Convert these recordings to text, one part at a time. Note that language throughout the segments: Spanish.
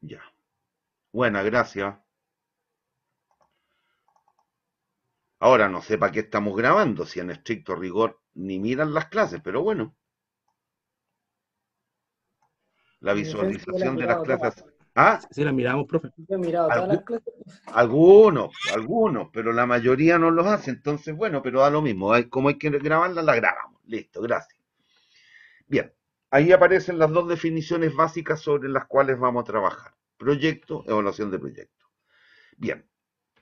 Ya. Buena, gracias. Ahora no sé para qué estamos grabando, si en estricto rigor ni miran las clases, pero bueno, la En mi defensa, yo la he visualización de las mirado todas. clases. Ah, Sí, la miramos, profe. Yo he mirado todas las algu- clases. algunos, pero la mayoría no los hace, entonces bueno, pero da lo mismo, como hay que grabarla, la grabamos. Listo, gracias. Bien, ahí aparecen las dos definiciones básicas sobre las cuales vamos a trabajar. Proyecto, evaluación de proyecto. Bien,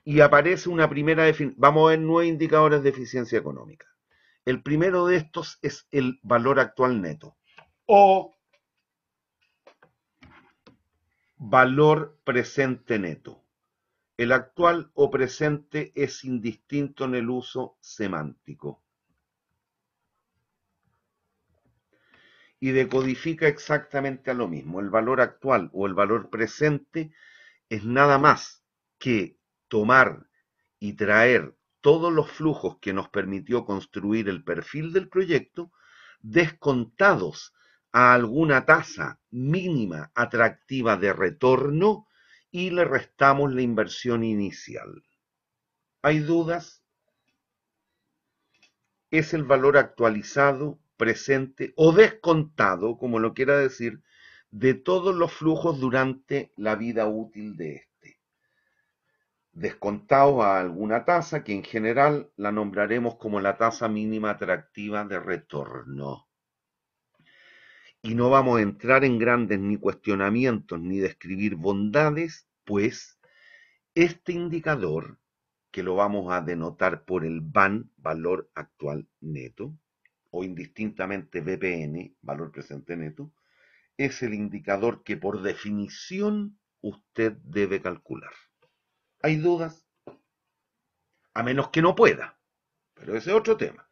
y aparece una primera definición. Vamos a ver 9 indicadores de eficiencia económica. El primero de estos es el valor actual neto o valor presente neto. El actual o presente es indistinto en el uso semántico y decodifica exactamente a lo mismo. El valor actual o el valor presente es nada más que tomar y traer todos los flujos que nos permitió construir el perfil del proyecto, descontados a alguna tasa mínima atractiva de retorno y le restamos la inversión inicial. ¿Hay dudas? Es el valor actualizado, presente o descontado, como lo quiera decir, de todos los flujos durante la vida útil de este, descontados a alguna tasa que en general la nombraremos como la tasa mínima atractiva de retorno. Y no vamos a entrar en grandes ni cuestionamientos ni describir bondades, pues este indicador, que lo vamos a denotar por el VAN, valor actual neto, o indistintamente VPN, valor presente neto, es el indicador que por definición usted debe calcular. ¿Hay dudas? A menos que no pueda, pero ese es otro tema.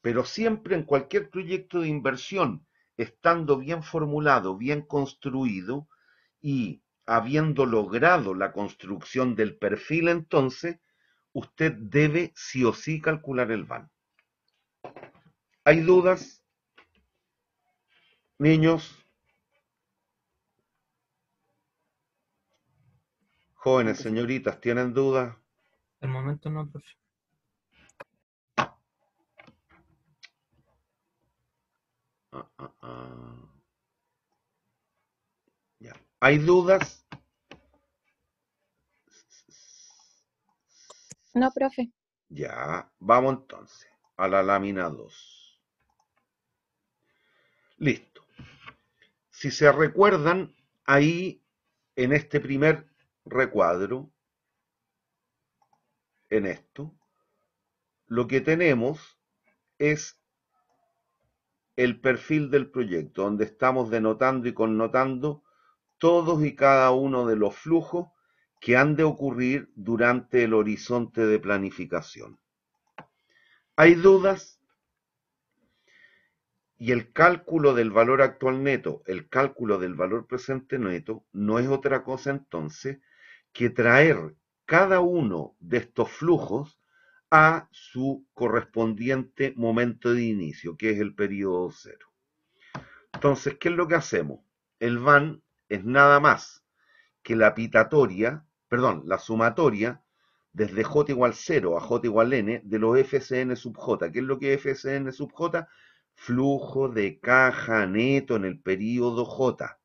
Pero siempre en cualquier proyecto de inversión, estando bien formulado, bien construido y habiendo logrado la construcción del perfil, entonces usted debe sí o sí calcular el VAN. ¿Hay dudas, niños, No, jóvenes, profe. señoritas? ¿Tienen dudas? El momento no, profe. Ah, ah, ah. Ya. ¿Hay dudas? No, profe. Ya, vamos entonces a la lámina 2. Listo. Si se recuerdan, ahí en este primer recuadro, en esto, lo que tenemos es el perfil del proyecto, donde estamos denotando y connotando todos y cada uno de los flujos que han de ocurrir durante el horizonte de planificación. ¿Hay dudas? Y el cálculo del valor actual neto, el cálculo del valor presente neto, no es otra cosa entonces que traer cada uno de estos flujos a su correspondiente momento de inicio, que es el periodo cero. Entonces, ¿qué es lo que hacemos? El VAN es nada más que la pitatoria, perdón, la sumatoria desde J igual 0 a J igual N de los FCN sub J. ¿Qué es lo que es FCN sub J? Flujo de caja neto en el periodo J,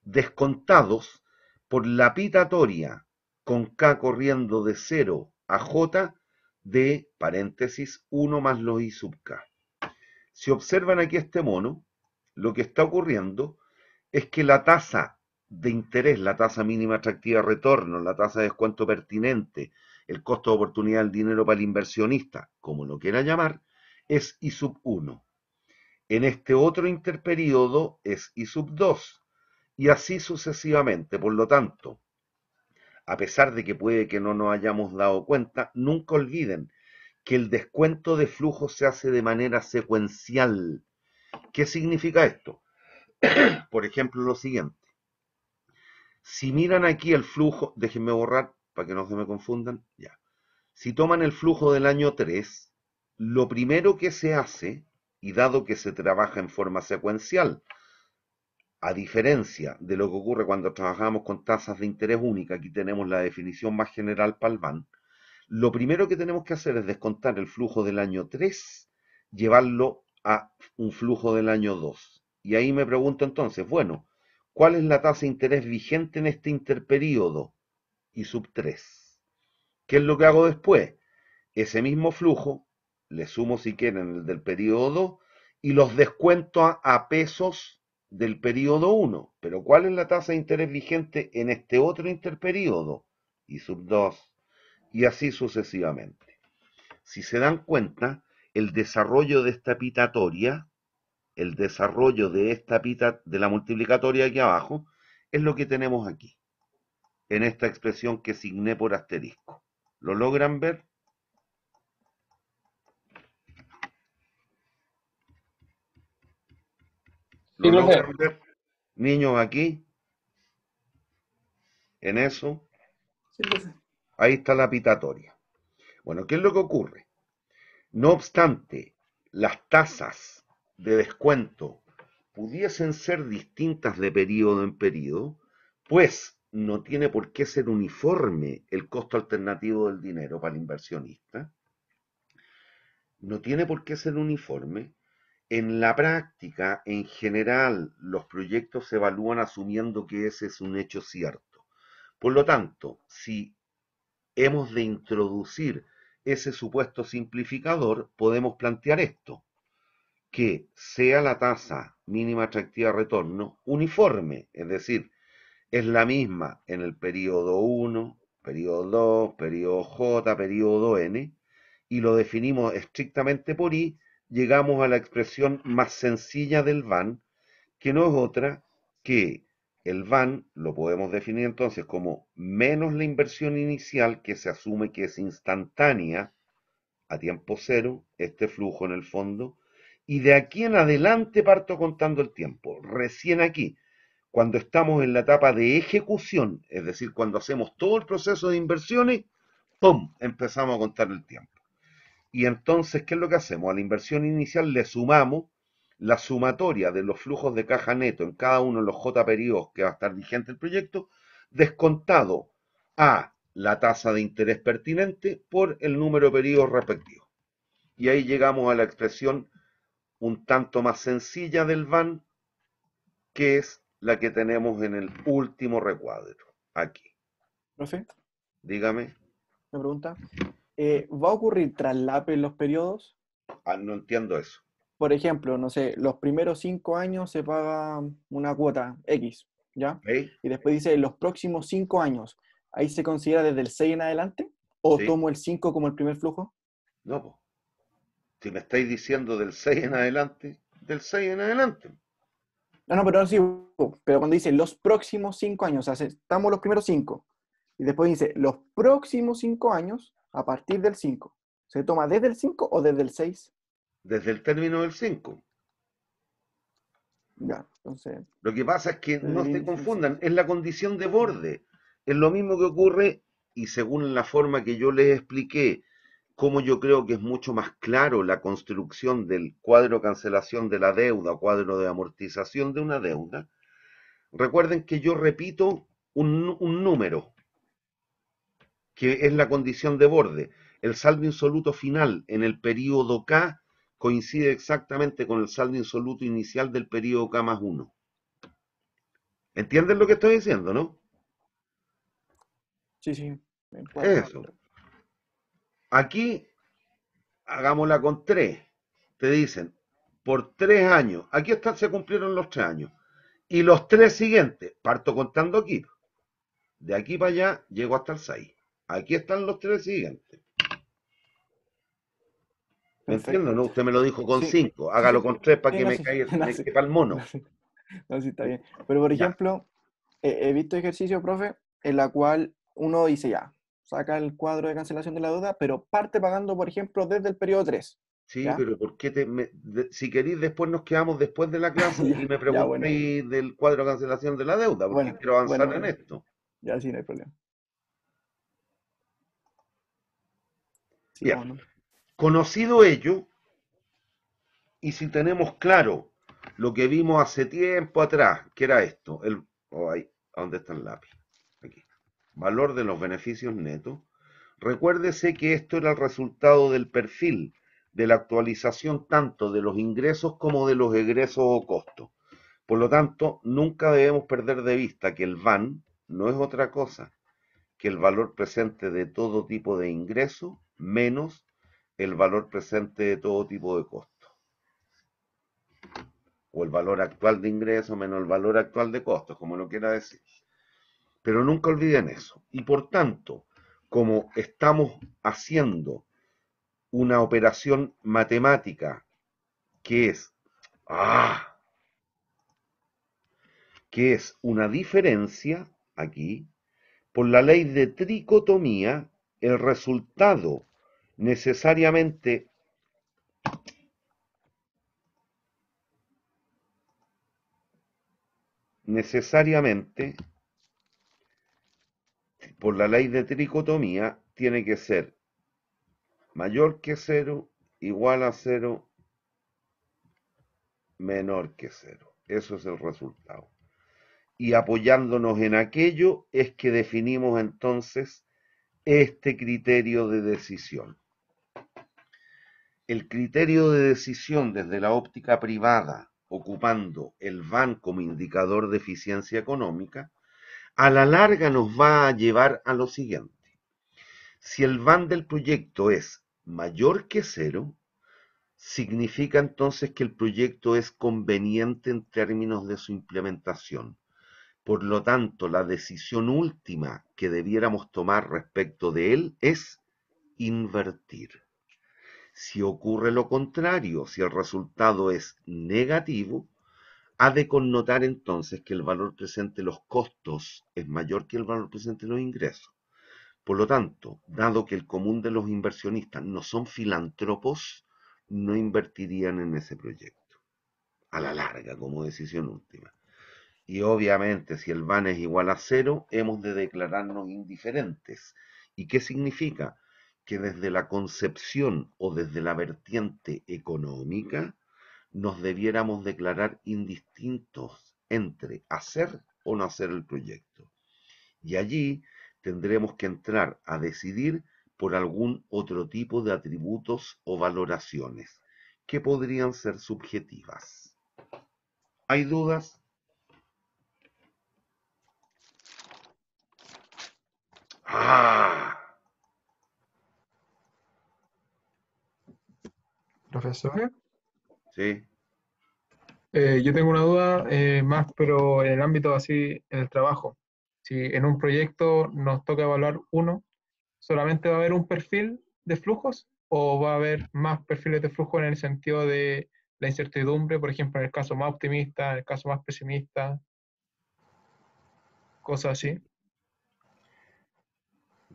descontados por la pitatoria con K corriendo de 0 a J de paréntesis 1 más los I sub K. Si observan aquí este mono, lo que está ocurriendo es que la tasa de interés, la tasa mínima atractiva de retorno, la tasa de descuento pertinente, el costo de oportunidad del dinero para el inversionista, como lo quiera llamar, es I sub 1. En este otro interperíodo es I sub 2 y así sucesivamente. Por lo tanto, a pesar de que puede que no nos hayamos dado cuenta, nunca olviden que el descuento de flujo se hace de manera secuencial. ¿Qué significa esto? Por ejemplo, lo siguiente. Si miran aquí el flujo, déjenme borrar para que no se me confundan, ya. Si toman el flujo del año 3, lo primero que se hace, y dado que se trabaja en forma secuencial, A diferencia de lo que ocurre cuando trabajamos con tasas de interés única, aquí tenemos la definición más general para el BAN, lo primero que tenemos que hacer es descontar el flujo del año 3, llevarlo a un flujo del año 2. Y ahí me pregunto entonces, bueno, ¿cuál es la tasa de interés vigente en este interperíodo? Y sub 3. ¿Qué es lo que hago después? Ese mismo flujo, le sumo si quieren el del periodo 2 y los descuento a pesos del periodo 1. Pero ¿cuál es la tasa de interés vigente en este otro interperíodo? Y sub 2. Y así sucesivamente. Si se dan cuenta, el desarrollo de esta pitatoria, el desarrollo de esta de la multiplicatoria aquí abajo, es lo que tenemos aquí, en esta expresión que signé por asterisco. ¿Lo logran ver? Sí, ¿Lo profe. logran ver? Niños aquí, en eso, Sí, profe. ahí está la pitatoria. Bueno, ¿qué es lo que ocurre? No obstante, las tasas de descuento pudiesen ser distintas de periodo en periodo, pues no tiene por qué ser uniforme el costo alternativo del dinero para el inversionista, no tiene por qué ser uniforme. En la práctica, en general, los proyectos se evalúan asumiendo que ese es un hecho cierto. Por lo tanto, si hemos de introducir ese supuesto simplificador, podemos plantear esto, que sea la tasa mínima atractiva de retorno uniforme, es decir, es la misma en el periodo 1, periodo 2, periodo J, periodo N, y lo definimos estrictamente por I, llegamos a la expresión más sencilla del VAN, que no es otra que el VAN, lo podemos definir entonces como menos la inversión inicial, que se asume que es instantánea, a tiempo cero, este flujo en el fondo, y de aquí en adelante parto contando el tiempo. Recién aquí, cuando estamos en la etapa de ejecución, es decir, cuando hacemos todo el proceso de inversiones, ¡pum!, empezamos a contar el tiempo. Y entonces, ¿qué es lo que hacemos? A la inversión inicial le sumamos la sumatoria de los flujos de caja neto en cada uno de los J periodos que va a estar vigente el proyecto, descontado a la tasa de interés pertinente por el número de periodos respectivos. Y ahí llegamos a la expresión un tanto más sencilla del VAN, que es la que tenemos en el último recuadro. Aquí. Profe, Dígame. me pregunta. ¿Va a ocurrir traslape en los periodos? Ah, no entiendo eso. Por ejemplo, no sé, los primeros 5 años se paga una cuota X, ¿ya? ¿Veis? Y después dice los próximos 5 años. ¿Ahí se considera desde el 6 en adelante? ¿O Sí. tomo el 5 como el primer flujo? No, pues. Si me estáis diciendo del 6 en adelante, del 6 en adelante. No, no, pero no sí, pero cuando dice los próximos 5 años, o sea, estamos los primeros 5. Y después dice los próximos 5 años a partir del 5. ¿Se toma desde el 5 o desde el 6? Desde el término del 5. Ya, entonces, Lo que pasa es que desde no el se inicio del confundan, 6. es la condición de borde. Es lo mismo que ocurre, y según la forma que yo les expliqué, como yo creo que es mucho más claro la construcción del cuadro de cancelación de la deuda, cuadro de amortización de una deuda. Recuerden que yo repito un número, que es la condición de borde. El saldo insoluto final en el periodo K coincide exactamente con el saldo insoluto inicial del periodo K más 1. ¿Entienden lo que estoy diciendo, no? Sí, sí, el cuadro. Eso. Aquí, hagámosla con 3. Te dicen, por 3 años, aquí se cumplieron los 3 años. Y los 3 siguientes, parto contando aquí. De aquí para allá, llego hasta el 6. Aquí están los 3 siguientes. ¿Me entiendo, Perfecto. no? Usted me lo dijo con Sí, 5. sí, Hágalo sí. con 3 para Sí, que no, me, sí, no, me sí, quepa el no, mono. sí, no, sí, está bien. Pero, por Ya. ejemplo, he visto ejercicios, profe, en la cual uno dice ya, saca el cuadro de cancelación de la deuda, pero parte pagando, por ejemplo, desde el periodo 3. Sí, ¿Ya? pero ¿por qué si queréis, después nos quedamos después de la clase y Ya, me ya, bueno, preguntéis del cuadro de cancelación de la deuda, porque bueno, quiero bueno, avanzar en bueno. esto. Ya, sí, no hay problema. Bien, Sigamos, ¿no? conocido ello, y si tenemos claro lo que vimos hace tiempo atrás, que era esto, ahí, ¿a dónde está el lápiz? Aquí. Valor de los beneficios netos. Recuérdese que esto era el resultado del perfil, de la actualización tanto de los ingresos como de los egresos o costos. Por lo tanto, nunca debemos perder de vista que el VAN no es otra cosa que el valor presente de todo tipo de ingreso menos el valor presente de todo tipo de costo. O el valor actual de ingreso menos el valor actual de costos, como lo quiera decir. Pero nunca olviden eso. Y por tanto, como estamos haciendo una operación matemática que es, ah, que es una diferencia, aquí, por la ley de tricotomía, el resultado necesariamente, necesariamente, por la ley de tricotomía, tiene que ser mayor que cero, igual a cero, menor que cero. Eso es el resultado. Y apoyándonos en aquello es que definimos entonces este criterio de decisión. El criterio de decisión desde la óptica privada, ocupando el VAN como indicador de eficiencia económica, a la larga nos va a llevar a lo siguiente. Si el VAN del proyecto es mayor que cero, significa entonces que el proyecto es conveniente en términos de su implementación. Por lo tanto, la decisión última que debiéramos tomar respecto de él es invertir. Si ocurre lo contrario, si el resultado es negativo, ha de connotar entonces que el valor presente de los costos es mayor que el valor presente de los ingresos. Por lo tanto, dado que el común de los inversionistas no son filántropos, no invertirían en ese proyecto, a la larga, como decisión última. Y obviamente, si el VAN es igual a cero, hemos de declararnos indiferentes. ¿Y qué significa? Que desde la concepción o desde la vertiente económica nos debiéramos declarar indistintos entre hacer o no hacer el proyecto. Y allí tendremos que entrar a decidir por algún otro tipo de atributos o valoraciones que podrían ser subjetivas. ¿Hay dudas? Ah, Profesor, sí, yo tengo una duda más, pero en el ámbito así, en el trabajo. Si en un proyecto nos toca evaluar uno, ¿solamente va a haber un perfil de flujos o va a haber más perfiles de flujo en el sentido de la incertidumbre, por ejemplo, en el caso más optimista, en el caso más pesimista, cosas así?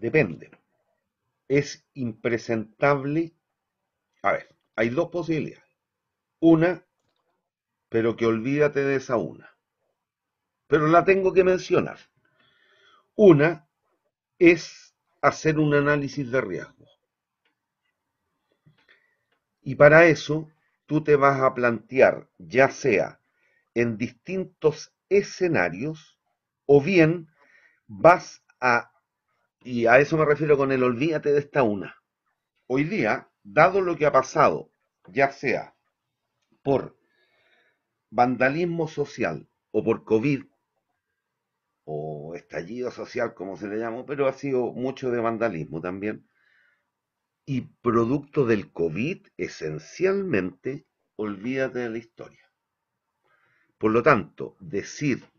depende. Es impresentable. A ver, hay dos posibilidades. Una, pero que olvídate de esa una. Pero la tengo que mencionar. Una es hacer un análisis de riesgo. Y para eso tú te vas a plantear, ya sea en distintos escenarios, o bien vas a, y a eso me refiero con el olvídate de esta una. Hoy día, dado lo que ha pasado, ya sea por vandalismo social o por COVID o estallido social, como se le llamó, pero ha sido mucho de vandalismo también, y producto del COVID, esencialmente, olvídate de la historia. Por lo tanto,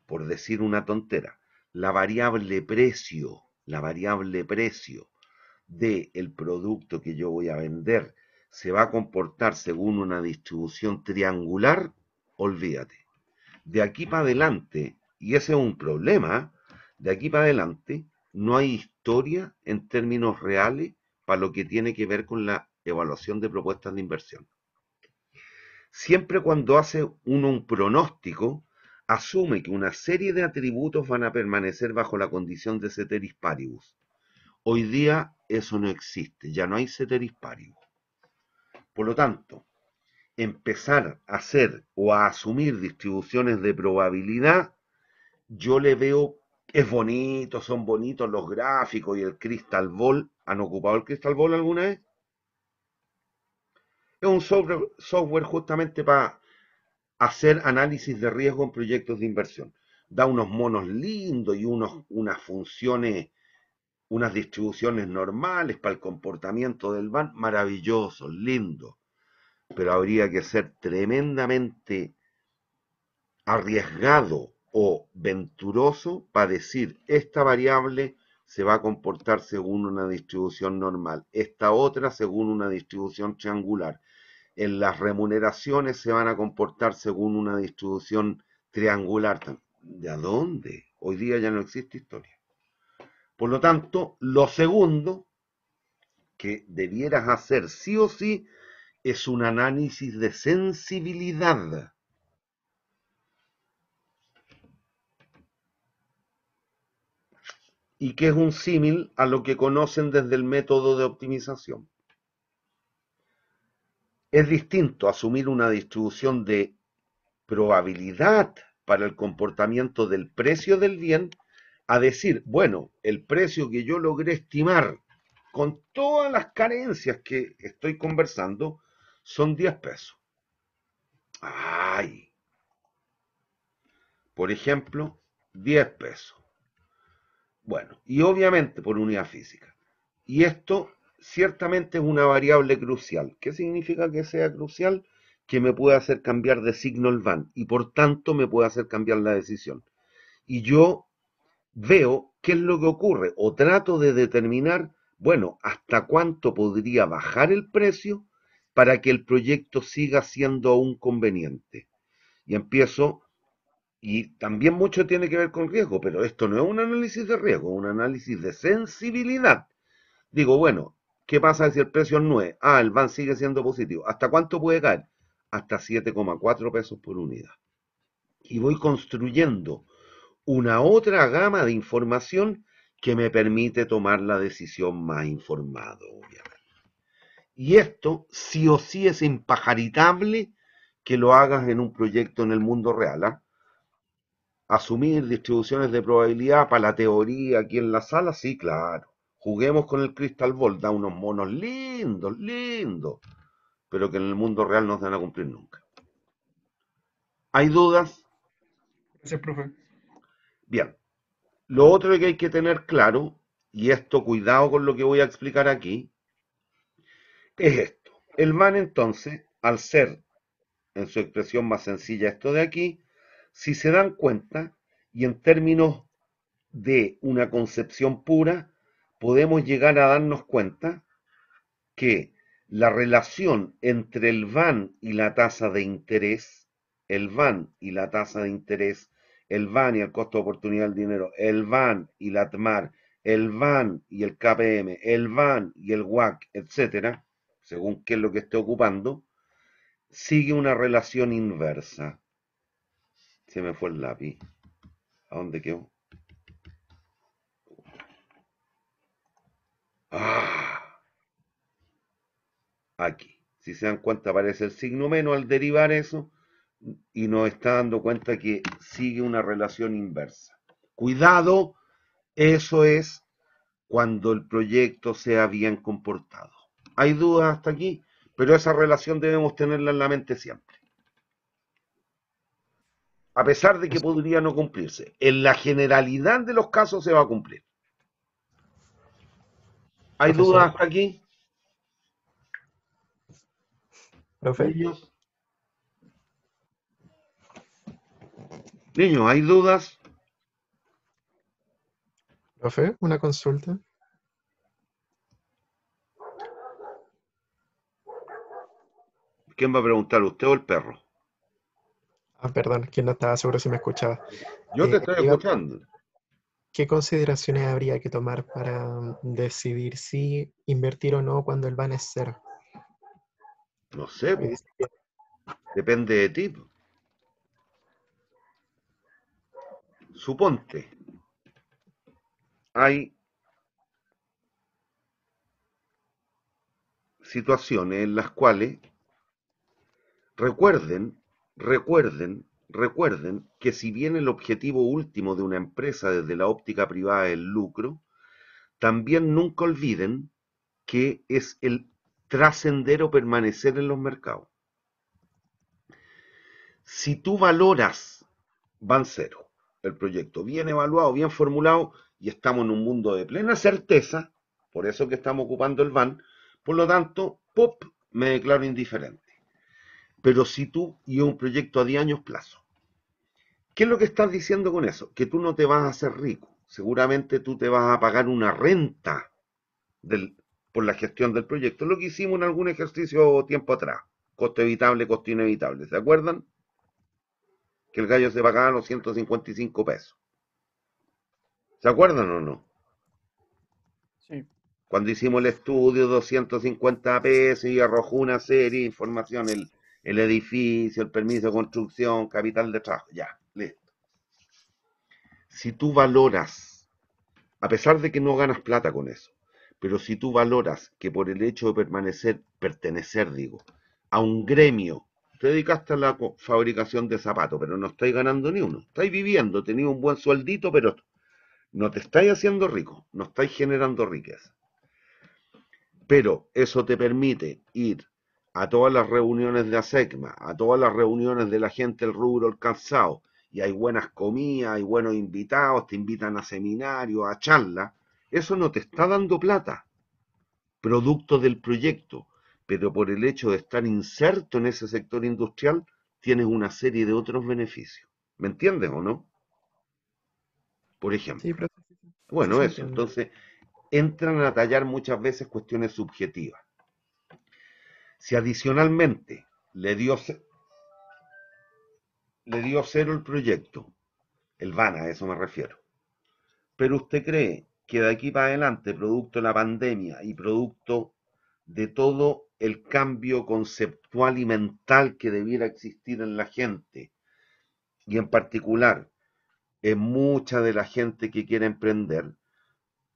por decir una tontera, la variable precio del producto que yo voy a vender se va a comportar según una distribución triangular, olvídate. De aquí para adelante, y ese es un problema, de aquí para adelante no hay historia en términos reales para lo que tiene que ver con la evaluación de propuestas de inversión. Siempre cuando hace uno un pronóstico, asume que una serie de atributos van a permanecer bajo la condición de ceteris paribus. Hoy día eso no existe, ya no hay ceteris paribus. Por lo tanto, empezar a hacer o a asumir distribuciones de probabilidad, yo le veo, es bonito, son bonitos los gráficos y el Crystal Ball. ¿Han ocupado el Crystal Ball alguna vez? Es un software justamente para hacer análisis de riesgo en proyectos de inversión. Da unos monos lindos y unas funciones, unas distribuciones normales para el comportamiento del van, maravillosos, lindos. Pero habría que ser tremendamente arriesgado o venturoso para decir esta variable se va a comportar según una distribución normal, esta otra según una distribución triangular. En las remuneraciones se van a comportar según una distribución triangular. ¿De dónde? Hoy día ya no existe historia. Por lo tanto, lo segundo que debieras hacer sí o sí es un análisis de sensibilidad. Y que es un símil a lo que conocen desde el método de optimización. Es distinto asumir una distribución de probabilidad para el comportamiento del precio del bien a decir, bueno, el precio que yo logré estimar con todas las carencias que estoy conversando son 10 pesos. Ay, por ejemplo, 10 pesos. Bueno, y obviamente por unidad física. Y esto ciertamente es una variable crucial. ¿Qué significa que sea crucial? Que me puede hacer cambiar de signo el van y por tanto me puede hacer cambiar la decisión. Y yo veo qué es lo que ocurre o trato de determinar, bueno, hasta cuánto podría bajar el precio para que el proyecto siga siendo aún conveniente. Y empiezo, y también mucho tiene que ver con riesgo, pero esto no es un análisis de riesgo, es un análisis de sensibilidad. Digo, bueno, ¿qué pasa si el precio es 9? Ah, el VAN sigue siendo positivo. ¿Hasta cuánto puede caer? Hasta 7,4 pesos por unidad. Y voy construyendo una otra gama de información que me permite tomar la decisión más informada, obviamente. Y esto sí o sí es impajaritable que lo hagas en un proyecto en el mundo real. ¿Ah? Asumir distribuciones de probabilidad para la teoría aquí en la sala, sí, claro. Juguemos con el Crystal Ball, da unos monos lindos, lindos, pero que en el mundo real no se van a cumplir nunca. ¿Hay dudas? Gracias, profe. Bien. Lo otro que hay que tener claro, y esto cuidado con lo que voy a explicar aquí, es esto. El man entonces, al ser en su expresión más sencilla esto de aquí, si se dan cuenta, y en términos de una concepción pura, podemos llegar a darnos cuenta que la relación entre el VAN y la tasa de interés, el VAN y la tasa de interés, el VAN y el costo de oportunidad del dinero, el VAN y la TMAR, el VAN y el KPM, el VAN y el WAC, etcétera, según qué es lo que esté ocupando, sigue una relación inversa. Se me fue el lápiz. ¿A dónde quedó? Ah, aquí. Si se dan cuenta, aparece el signo menos al derivar eso y nos está dando cuenta que sigue una relación inversa. Cuidado, eso es cuando el proyecto sea bien comportado. Hay dudas hasta aquí, pero esa relación debemos tenerla en la mente siempre. A pesar de que Es- podría no cumplirse, en la generalidad de los casos se va a cumplir. ¿Hay dudas Profesor, hasta aquí, profe, niños? Niños, ¿hay dudas? profe, una consulta. ¿Quién va a preguntar, usted o el perro? Perdón, que no estaba seguro si me escuchaba. Yo te estoy Le iba a escuchando. preguntar, ¿qué consideraciones habría que tomar para decidir si invertir o no cuando el van es cero? No sé, Me po, dice que depende de ti. Po. Suponte, hay situaciones en las cuales Recuerden, recuerden que si bien el objetivo último de una empresa desde la óptica privada es el lucro, también nunca olviden que es el trascender o permanecer en los mercados. Si tú valoras Van Cero, el proyecto bien evaluado, bien formulado, y estamos en un mundo de plena certeza, por eso que estamos ocupando el Van, por lo tanto, ¡pop!, me declaro indiferente. Pero si tú, y un proyecto a 10 años plazo, ¿qué es lo que estás diciendo con eso? Que tú no te vas a hacer rico. Seguramente tú te vas a pagar una renta del, por la gestión del proyecto. Lo que hicimos en algún ejercicio tiempo atrás. Costo evitable, costo inevitable. ¿Se acuerdan? Que el gallo se pagaba los 155 pesos. ¿Se acuerdan o no? Sí. Cuando hicimos el estudio, 250 pesos y arrojó una serie de información, el edificio, el permiso de construcción, capital de trabajo. Ya, listo. Si tú valoras, a pesar de que no ganas plata con eso, pero si tú valoras que por el hecho de pertenecer, digo, a un gremio, te dedicaste a la fabricación de zapatos, pero no estáis ganando ni uno, estáis viviendo, tenéis un buen sueldito, pero no te estáis haciendo rico, no estáis generando riqueza. Pero eso te permite ir a todas las reuniones de ASECMA, a todas las reuniones de la gente del rubro alcanzado, y hay buenas comidas, hay buenos invitados, te invitan a seminarios, a charlas. Eso no te está dando plata, producto del proyecto, pero por el hecho de estar inserto en ese sector industrial, tienes una serie de otros beneficios. ¿Me entiendes o no? Por Sí, ejemplo. profe, sí Bueno, se eso. entiende. Entonces, entran a tallar muchas veces cuestiones subjetivas. Si adicionalmente le dio cero el proyecto, el VAN, a eso me refiero, pero usted cree que de aquí para adelante, producto de la pandemia y producto de todo el cambio conceptual y mental que debiera existir en la gente, y en particular en mucha de la gente que quiere emprender,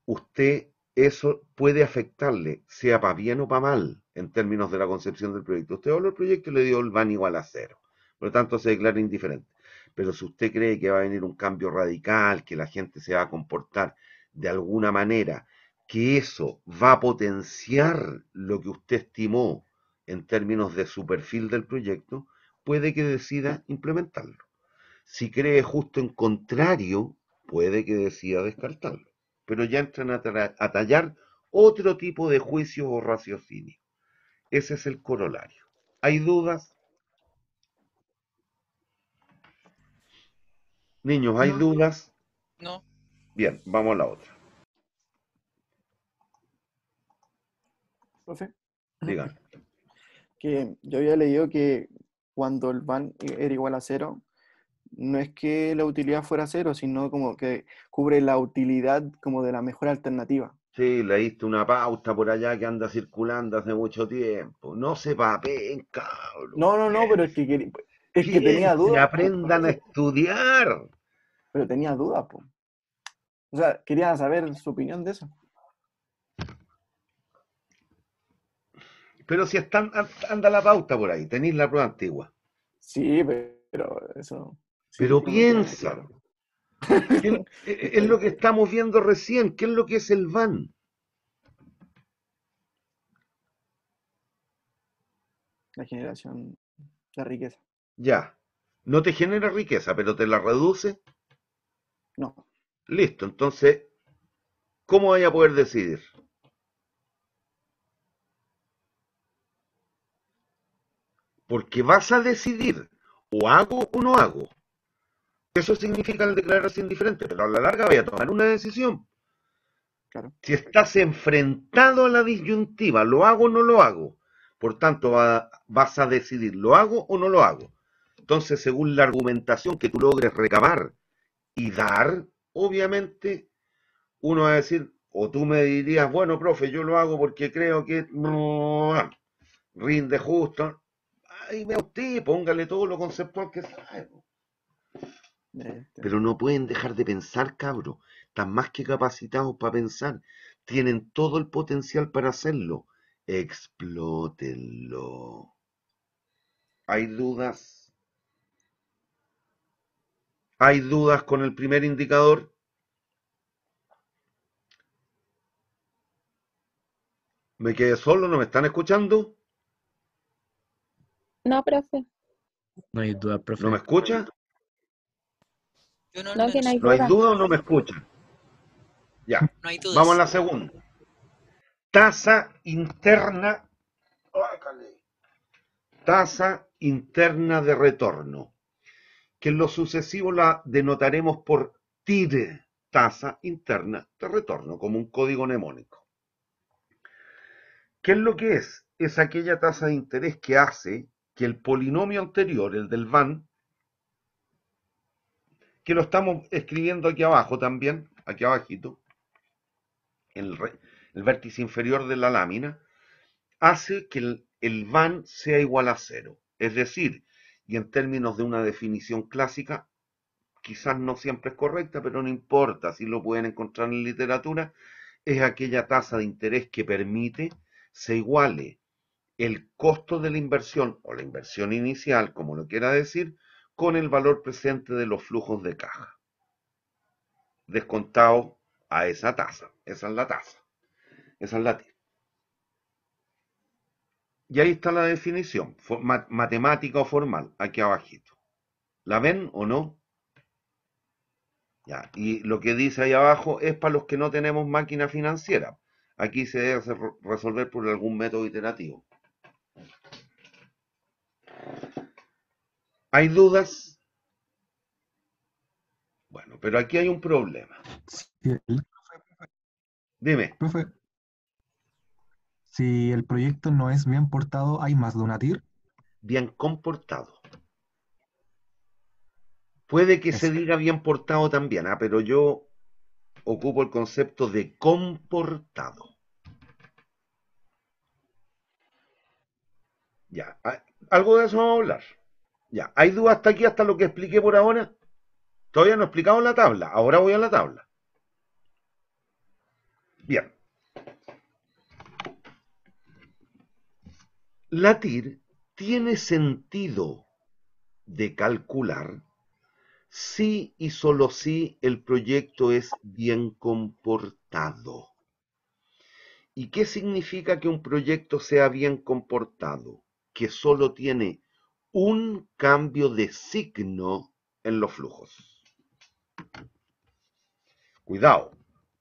usted eso puede afectarle, sea para bien o para mal, en términos de la concepción del proyecto. Usted habló del proyecto y le dio el van igual a cero. Por lo tanto, se declara indiferente. Pero si usted cree que va a venir un cambio radical, que la gente se va a comportar de alguna manera, que eso va a potenciar lo que usted estimó en términos de su perfil del proyecto, puede que decida implementarlo. Si cree justo en contrario, puede que decida descartarlo. Pero ya entran a tallar otro tipo de juicios o raciocinio. Ese es el corolario. ¿Hay dudas? Niños, ¿hay No, dudas? no. Bien, vamos a la otra. Profe, Digan. que yo había leído que cuando el van era igual a cero, no es que la utilidad fuera cero, sino como que cubre la utilidad como de la mejor alternativa. Sí, leíste una pauta por allá que anda circulando hace mucho tiempo. No se papen, cabrón. No, no, no, pero es que tenía Piensen, dudas, po, aprendan a profe, estudiar. pero tenía dudas, po. O sea, quería saber su opinión de eso. Pero si están, anda la pauta por ahí, tenéis la prueba antigua. Sí, pero eso sí Pero que no queda piensa, claro. es lo que estamos viendo recién. ¿Qué es lo que es el van? La generación de riqueza. Ya. No te genera riqueza, pero te la reduce. No, Listo. Entonces, ¿cómo vaya a poder decidir? Porque vas a decidir, o hago o no hago. Eso significa el declararse indiferente, pero a la larga vaya a tomar una decisión. claro. Si estás enfrentado a la disyuntiva, ¿lo hago o no lo hago? Por tanto, vas a decidir, ¿lo hago o no lo hago? Entonces, según la argumentación que tú logres recabar y dar, obviamente, uno va a decir, o tú me dirías, bueno, profe, yo lo hago porque creo que rinde justo. Ahí ve usted, póngale todo lo conceptual que sabe. Este, Pero no pueden dejar de pensar, cabros. Están más que capacitados para pensar. Tienen todo el potencial para hacerlo. Explótenlo. ¿Hay dudas? ¿Hay dudas con el primer indicador? ¿Me quedé solo? ¿No me están escuchando? No, profe. No hay duda, profe. ¿No me escucha? Yo no, No, que no hay ¿No hay duda. duda o no me escuchan? Ya, no hay dudas. vamos a la segunda. Tasa interna. Tasa interna de retorno, que en lo sucesivo la denotaremos por TIR, tasa interna de retorno, como un código mnemónico. ¿Qué es lo que es? Es aquella tasa de interés que hace que el polinomio anterior, el del van, que lo estamos escribiendo aquí abajo también, aquí abajito, el vértice inferior de la lámina, hace que el van sea igual a cero. Es decir, y en términos de una definición clásica, quizás no siempre es correcta, pero no importa, si lo pueden encontrar en literatura, es aquella tasa de interés que permite se iguale el costo de la inversión o la inversión inicial, como lo quiera decir, con el valor presente de los flujos de caja, descontado a esa tasa. Esa es la tasa. Esa es la TIR. Y ahí está la definición, matemática o formal, aquí abajito. ¿La ven o no? Ya, y lo que dice ahí abajo es para los que no tenemos máquina financiera. Aquí se debe resolver por algún método iterativo. ¿Hay dudas? Bueno, pero aquí hay un problema. Sí, Dime, profe, si el proyecto no es bien portado, ¿hay más de una TIR? bien comportado. Puede que se Eso. diga bien portado también, pero yo ocupo el concepto de comportado. Ya, algo de eso vamos a hablar. Ya, ¿hay dudas hasta aquí, hasta lo que expliqué por ahora? Todavía no he explicado en la tabla, ahora voy a la tabla. Bien. La TIR tiene sentido de calcular si y solo si el proyecto es bien comportado. ¿Y qué significa que un proyecto sea bien comportado? Que solo tiene un cambio de signo en los flujos. Cuidado,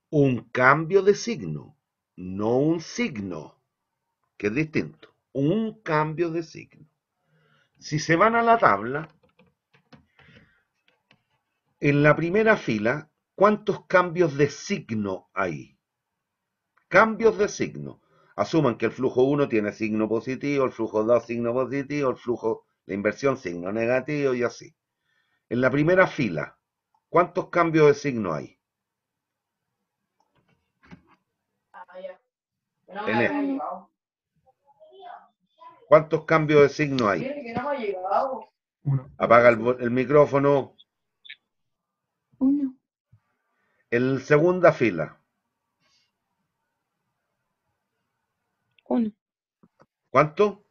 un cambio de signo, no un signo, que es distinto. Un cambio de signo. Si se van a la tabla, en la primera fila, ¿cuántos cambios de signo hay? Cambios de signo. Asuman que el flujo 1 tiene signo positivo, el flujo 2 signo positivo, la inversión signo negativo y así. En la primera fila, ¿cuántos cambios de signo hay? En esta. ¿Cuántos cambios de signo hay? Uno. Apaga el micrófono. Uno. En la segunda fila, Uno. ¿cuánto?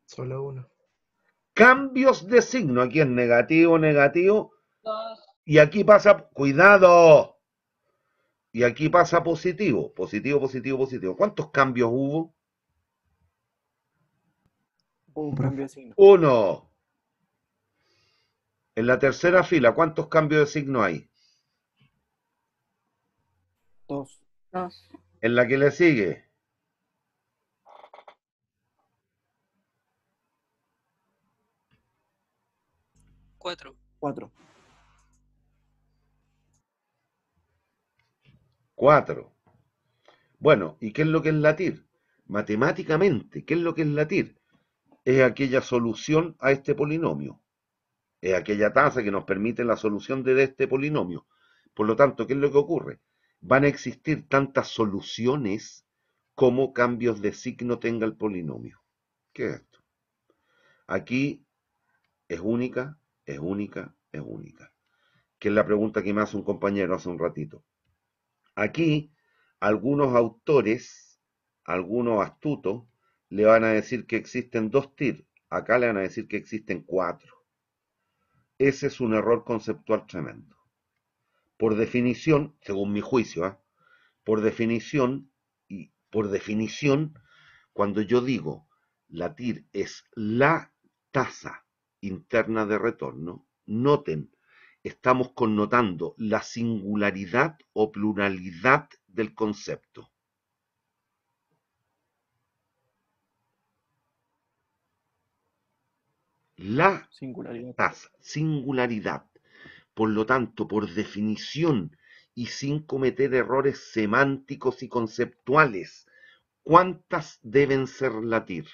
Solo uno. Cambios de signo. Aquí es negativo, negativo. Y aquí pasa, cuidado. Y aquí pasa positivo. Positivo, positivo, positivo. ¿Cuántos cambios hubo? Un Profe. cambio de signo. Uno. En la tercera fila, ¿cuántos cambios de signo hay? Dos. Dos. En la que le sigue, Cuatro. Cuatro. cuatro. Bueno, ¿y qué es lo que es la TIR? Matemáticamente, ¿qué es lo que es la TIR? Es aquella solución a este polinomio. Es aquella tasa que nos permite la solución de este polinomio. Por lo tanto, ¿qué es lo que ocurre? Van a existir tantas soluciones como cambios de signo tenga el polinomio. ¿Qué es esto? Aquí es única, es única, es única. Que es la pregunta que me hace un compañero hace un ratito. Aquí, algunos autores, algunos astutos, le van a decir que existen 2 TIR, acá le van a decir que existen 4. Ese es un error conceptual tremendo. Por definición, según mi juicio, por definición, cuando yo digo la TIR es la tasa interna de retorno, noten, estamos connotando la singularidad o pluralidad del concepto. La Singularidad. tasa, singularidad. Por lo tanto, por definición y sin cometer errores semánticos y conceptuales, ¿cuántas deben ser la TIR?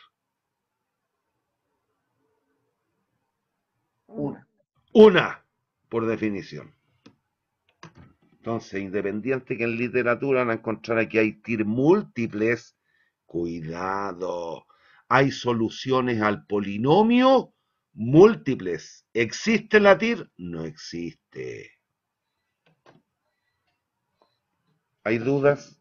Una. Una, por definición. Entonces, independiente que en literatura van a encontrar que hay TIR múltiples, cuidado, hay soluciones al polinomio múltiples. ¿Existe la TIR? No existe. ¿Hay dudas?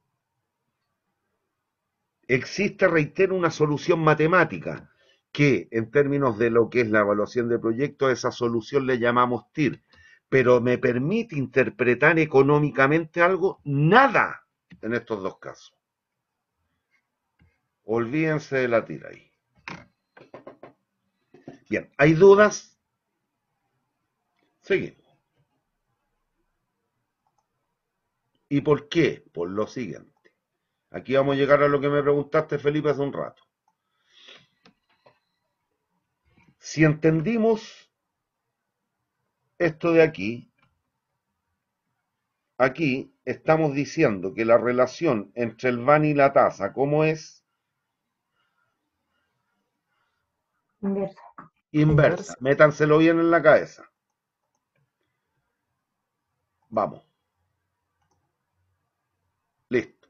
Existe, reitero, una solución matemática que en términos de lo que es la evaluación de proyectos, a esa solución le llamamos TIR. Pero ¿me permite interpretar económicamente algo? Nada en estos 2 casos. Olvídense de la TIR ahí. Bien, ¿hay dudas? Seguimos. ¿Y por qué? Por lo siguiente. Aquí vamos a llegar a lo que me preguntaste, Felipe, hace un rato. Si entendimos esto de aquí estamos diciendo que la relación entre el van y la tasa, ¿cómo es? Inversa. Inversa. Métanselo bien en la cabeza. Vamos. Listo.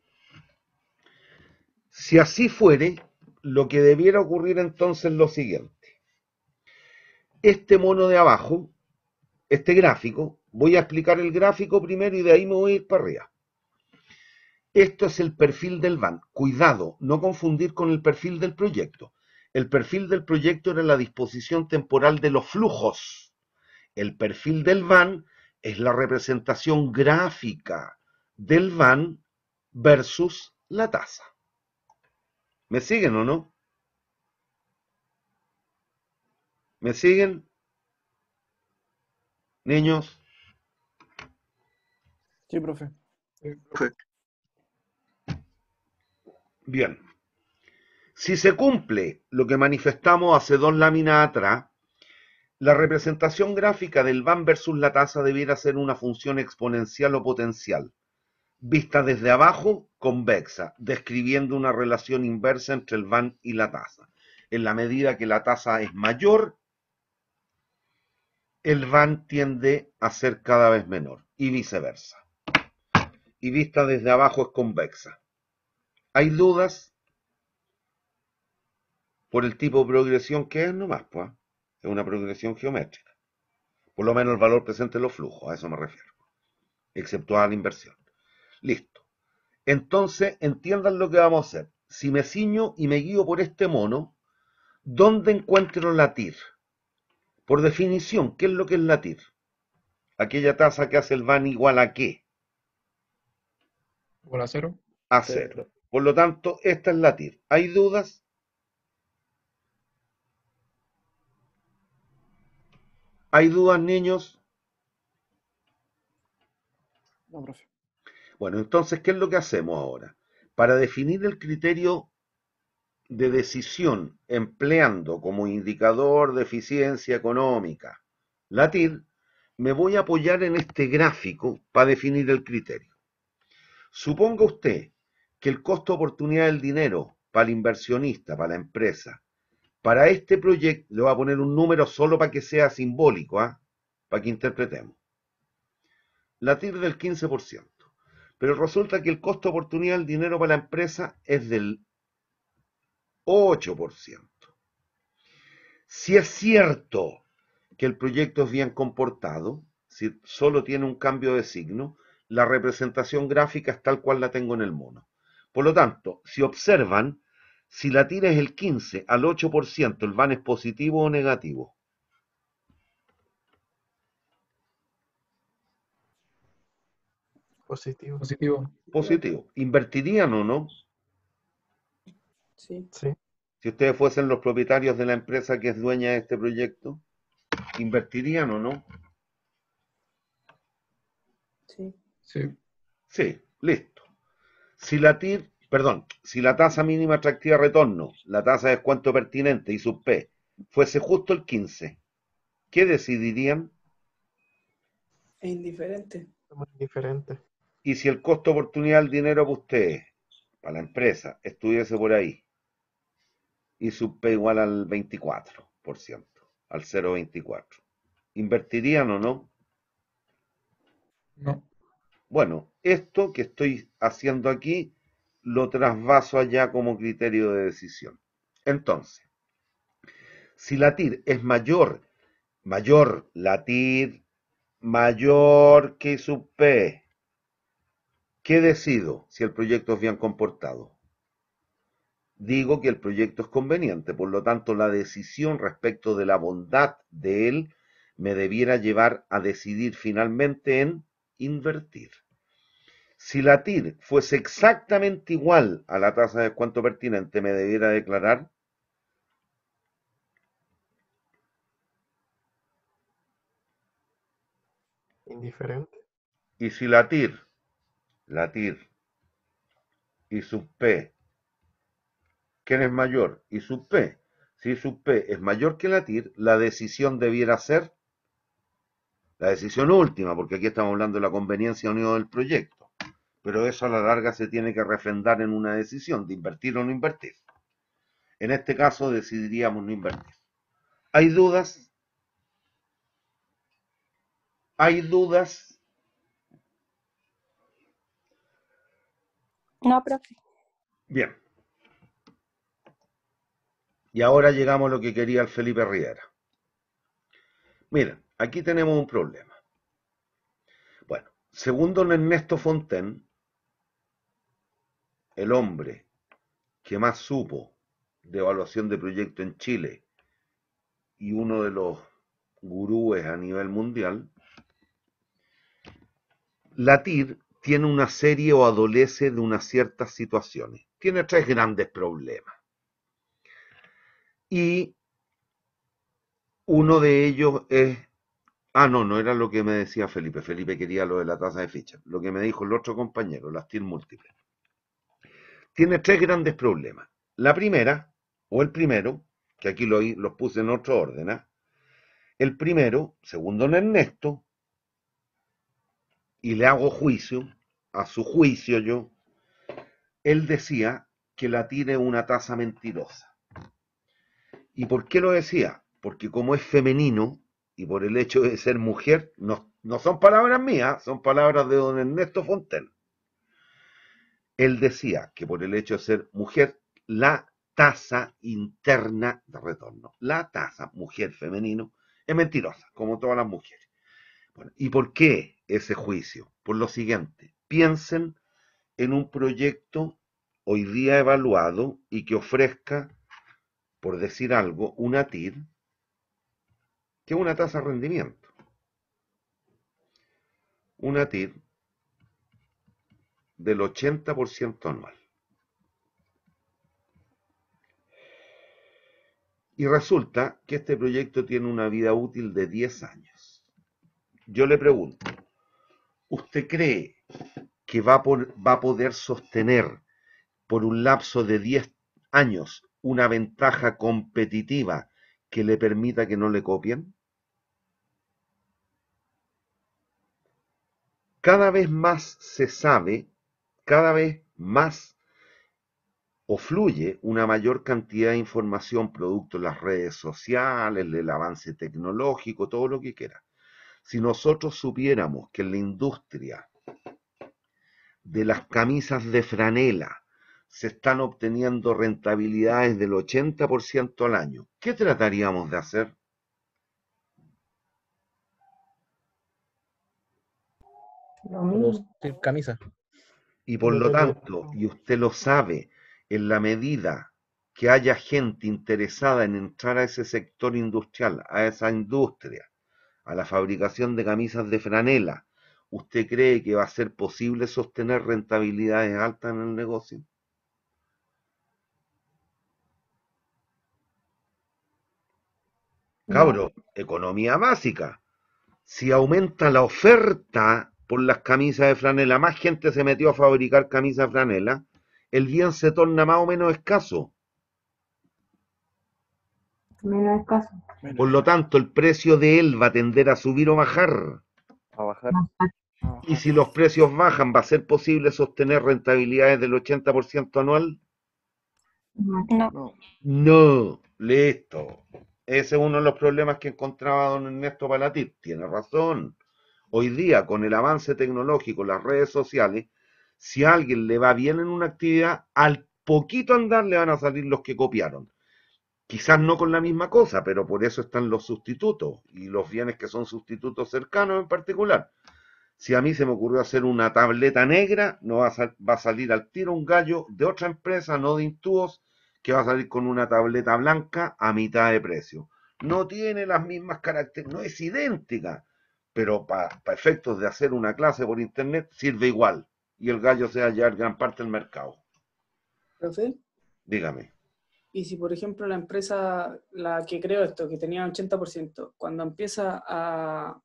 Si así fuere, lo que debiera ocurrir entonces es lo siguiente. Este mono de abajo, este gráfico, voy a explicar el gráfico primero y de ahí me voy a ir para arriba. Esto es el perfil del van. Cuidado, no confundir con el perfil del proyecto. El perfil del proyecto era la disposición temporal de los flujos. El perfil del van es la representación gráfica del van versus la tasa. ¿Me siguen o no? ¿Me siguen? Niños. Sí, profe. Bien. Si se cumple lo que manifestamos hace 2 láminas atrás, la representación gráfica del van versus la tasa debiera ser una función exponencial o potencial, vista desde abajo, convexa, describiendo una relación inversa entre el van y la tasa. En la medida que la tasa es mayor, el van tiende a ser cada vez menor, y viceversa. Y vista desde abajo es convexa. ¿Hay dudas? Por el tipo de progresión que es nomás, pues. Es una progresión geométrica. Por lo menos el valor presente en los flujos, a eso me refiero. Exceptuada la inversión. Listo. Entonces, entiendan lo que vamos a hacer. Si me ciño y me guío por este mono, ¿dónde encuentro la TIR? Por definición, ¿qué es lo que es la TIR? Aquella tasa que hace el van igual a ¿qué? Igual a 0. A 0. Por lo tanto, esta es la TIR. ¿Hay dudas? ¿Hay dudas, niños? No, profe. Bueno, entonces, ¿qué es lo que hacemos ahora? Para definir el criterio de decisión empleando como indicador de eficiencia económica la TIR, me voy a apoyar en este gráfico para definir el criterio. Suponga usted que el costo de oportunidad del dinero para el inversionista, para la empresa, para este proyecto, le voy a poner un número solo para que sea simbólico, para que interpretemos. La TIR del 15%. Pero resulta que el costo de oportunidad del dinero para la empresa es del 8%. Si es cierto que el proyecto es bien comportado, si solo tiene un cambio de signo, la representación gráfica es tal cual la tengo en el mono. Por lo tanto, si observan, Si la TIR es el 15 al 8%, ¿el VAN es positivo o negativo? Positivo. Positivo. Positivo. ¿Invertirían o no? Sí. Sí. Si ustedes fuesen los propietarios de la empresa que es dueña de este proyecto, ¿invertirían o no? Sí. Sí. Sí, listo. Si la TIR, perdón, si la tasa mínima atractiva de retorno, la tasa de descuento pertinente y sub P, fuese justo el 15, ¿qué decidirían? Es indiferente. Somos indiferentes. Y si el costo de oportunidad del dinero para ustedes, para la empresa, estuviese por ahí, y sub P igual al 24%, al 0,24, ¿invertirían o no? No. Bueno, esto que estoy haciendo aquí lo trasvaso allá como criterio de decisión. Entonces, si la TIR es la TIR mayor que sub P, ¿qué decido si el proyecto es bien comportado? Digo que el proyecto es conveniente, por lo tanto la decisión respecto de la bondad de él me debiera llevar a decidir finalmente en invertir. Si la TIR fuese exactamente igual a la tasa de descuento pertinente, me debiera declarar. Indiferente. Y si la TIR y sub P, ¿quién es mayor? Y sub P. Si sub P es mayor que la TIR, la decisión debiera ser la decisión última, porque aquí estamos hablando de la conveniencia o no del proyecto. Pero eso a la larga se tiene que refrendar en una decisión de invertir o no invertir. En este caso decidiríamos no invertir. ¿Hay dudas? ¿Hay dudas? No, profe. Bien. Y ahora llegamos a lo que quería el Felipe Riera. Miren, aquí tenemos un problema. Bueno, según don Ernesto Fontaine, el hombre que más supo de evaluación de proyectos en Chile y uno de los gurúes a nivel mundial, la TIR tiene una serie o adolece de unas ciertas situaciones. Tiene tres grandes problemas. Y uno de ellos es... Ah, no, no era lo que me decía Felipe. Felipe quería lo de la tasa de ficha. Lo que me dijo el otro compañero, las TIR múltiples. Tiene tres grandes problemas. La primera, o el primero, que aquí los puse en otro orden, ¿eh? El primero, según don Ernesto, y le hago juicio, a su juicio yo, él decía que la TIR es una tasa mentirosa. ¿Y por qué lo decía? Porque como es femenino, y por el hecho de ser mujer, no son palabras mías, son palabras de don Ernesto Fontaine. Él decía que por el hecho de ser mujer, la tasa interna de retorno, la tasa mujer femenino, es mentirosa, como todas las mujeres. Bueno, ¿y por qué ese juicio? Por lo siguiente, piensen en un proyecto hoy día evaluado y que ofrezca, por decir algo, una TIR, que es una tasa de rendimiento. Una TIR del 80% anual. Y resulta que este proyecto tiene una vida útil de 10 años. Yo le pregunto, ¿usted cree que va a poder sostener por un lapso de 10 años una ventaja competitiva que le permita que no le copien? Cada vez más se sabe, cada vez más o fluye una mayor cantidad de información producto de las redes sociales, del avance tecnológico, todo lo que quiera. Si nosotros supiéramos que en la industria de las camisas de franela se están obteniendo rentabilidades del 80% al año, ¿qué trataríamos de hacer? Lo mismo. Producir camisa. Y por Lo lo tengo. tanto, y usted lo sabe, en la medida que haya gente interesada en entrar a ese sector industrial, a esa industria, a la fabricación de camisas de franela, ¿usted cree que va a ser posible sostener rentabilidades altas en el negocio? No. Cabro, economía básica. Si aumenta la oferta por las camisas de franela, más gente se metió a fabricar camisas de franela, el bien se torna más o menos escaso. Menos escaso. Por lo tanto, el precio de él va a tender a subir o bajar. A bajar. Y si los precios bajan, ¿va a ser posible sostener rentabilidades del 80% anual? No. No. No, listo. Ese es uno de los problemas que encontraba don Ernesto Palatit. Tiene razón. Hoy día, con el avance tecnológico, las redes sociales, si a alguien le va bien en una actividad, al poquito andar le van a salir los que copiaron. Quizás no con la misma cosa, pero por eso están los sustitutos y los bienes que son sustitutos cercanos en particular. Si a mí se me ocurrió hacer una tableta negra, no va a salir al tiro un gallo de otra empresa, no de Intuos, que va a salir con una tableta blanca a mitad de precio. No tiene las mismas características, no es idéntica, pero para efectos de hacer una clase por internet sirve igual. Y el gallo se va a llevar gran parte del mercado. Profe, Dígame. y si por ejemplo la empresa, la que creó esto, que tenía 80%, cuando empieza a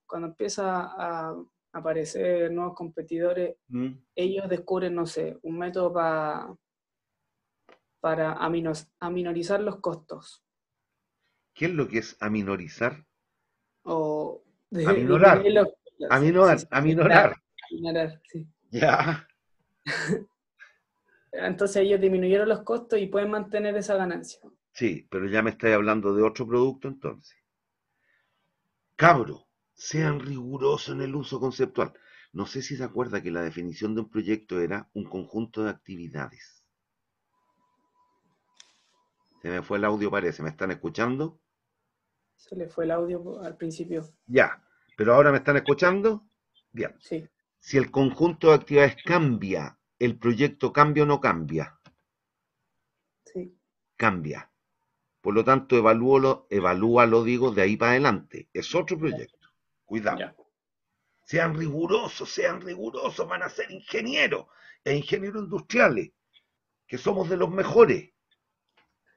aparecer nuevos competidores, ¿Mm? ellos descubren, no sé, un método para aminorizar los costos ¿Qué es lo que es aminorizar? o Aminorar. disminuir los... Aminorar. sí, Aminorar. aminorar, sí. Ya. Entonces ellos disminuyeron los costos y pueden mantener esa ganancia. Sí, pero ya me estáis hablando de otro producto entonces. Cabro, sean rigurosos en el uso conceptual. No sé si se acuerda que la definición de un proyecto era un conjunto de actividades. Se me fue el audio, parece. ¿Me están escuchando? Se le fue el audio al principio. Ya. ¿Pero ahora me están escuchando? Bien. Sí, Si el conjunto de actividades cambia, ¿el proyecto cambia o no cambia? sí. Cambia. Por lo tanto, evalúalo, digo, de ahí para adelante. Es otro proyecto. Cuidado. Ya. Sean rigurosos, van a ser ingenieros e ingenieros industriales, que somos de los mejores.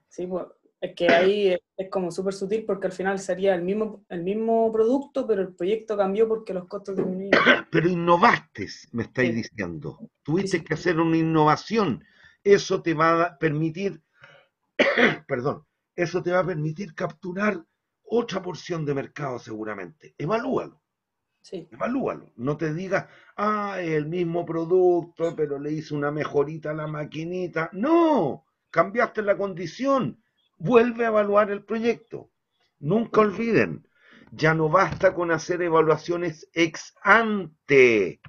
Sí, pues, es que ahí es como súper sutil porque al final sería el mismo producto, pero el proyecto cambió porque los costos disminuyeron. Pero innovaste, me estáis Sí, diciendo. sí, Tuviste sí. que hacer una innovación. Eso te va a permitir, perdón, eso te va a permitir capturar otra porción de mercado seguramente. Sí, Evalúalo. No te digas, es el mismo producto, pero le hice una mejorita a la maquinita. No, cambiaste la condición. Vuelve a evaluar el proyecto. Nunca olviden, ya no basta con hacer evaluaciones ex ante.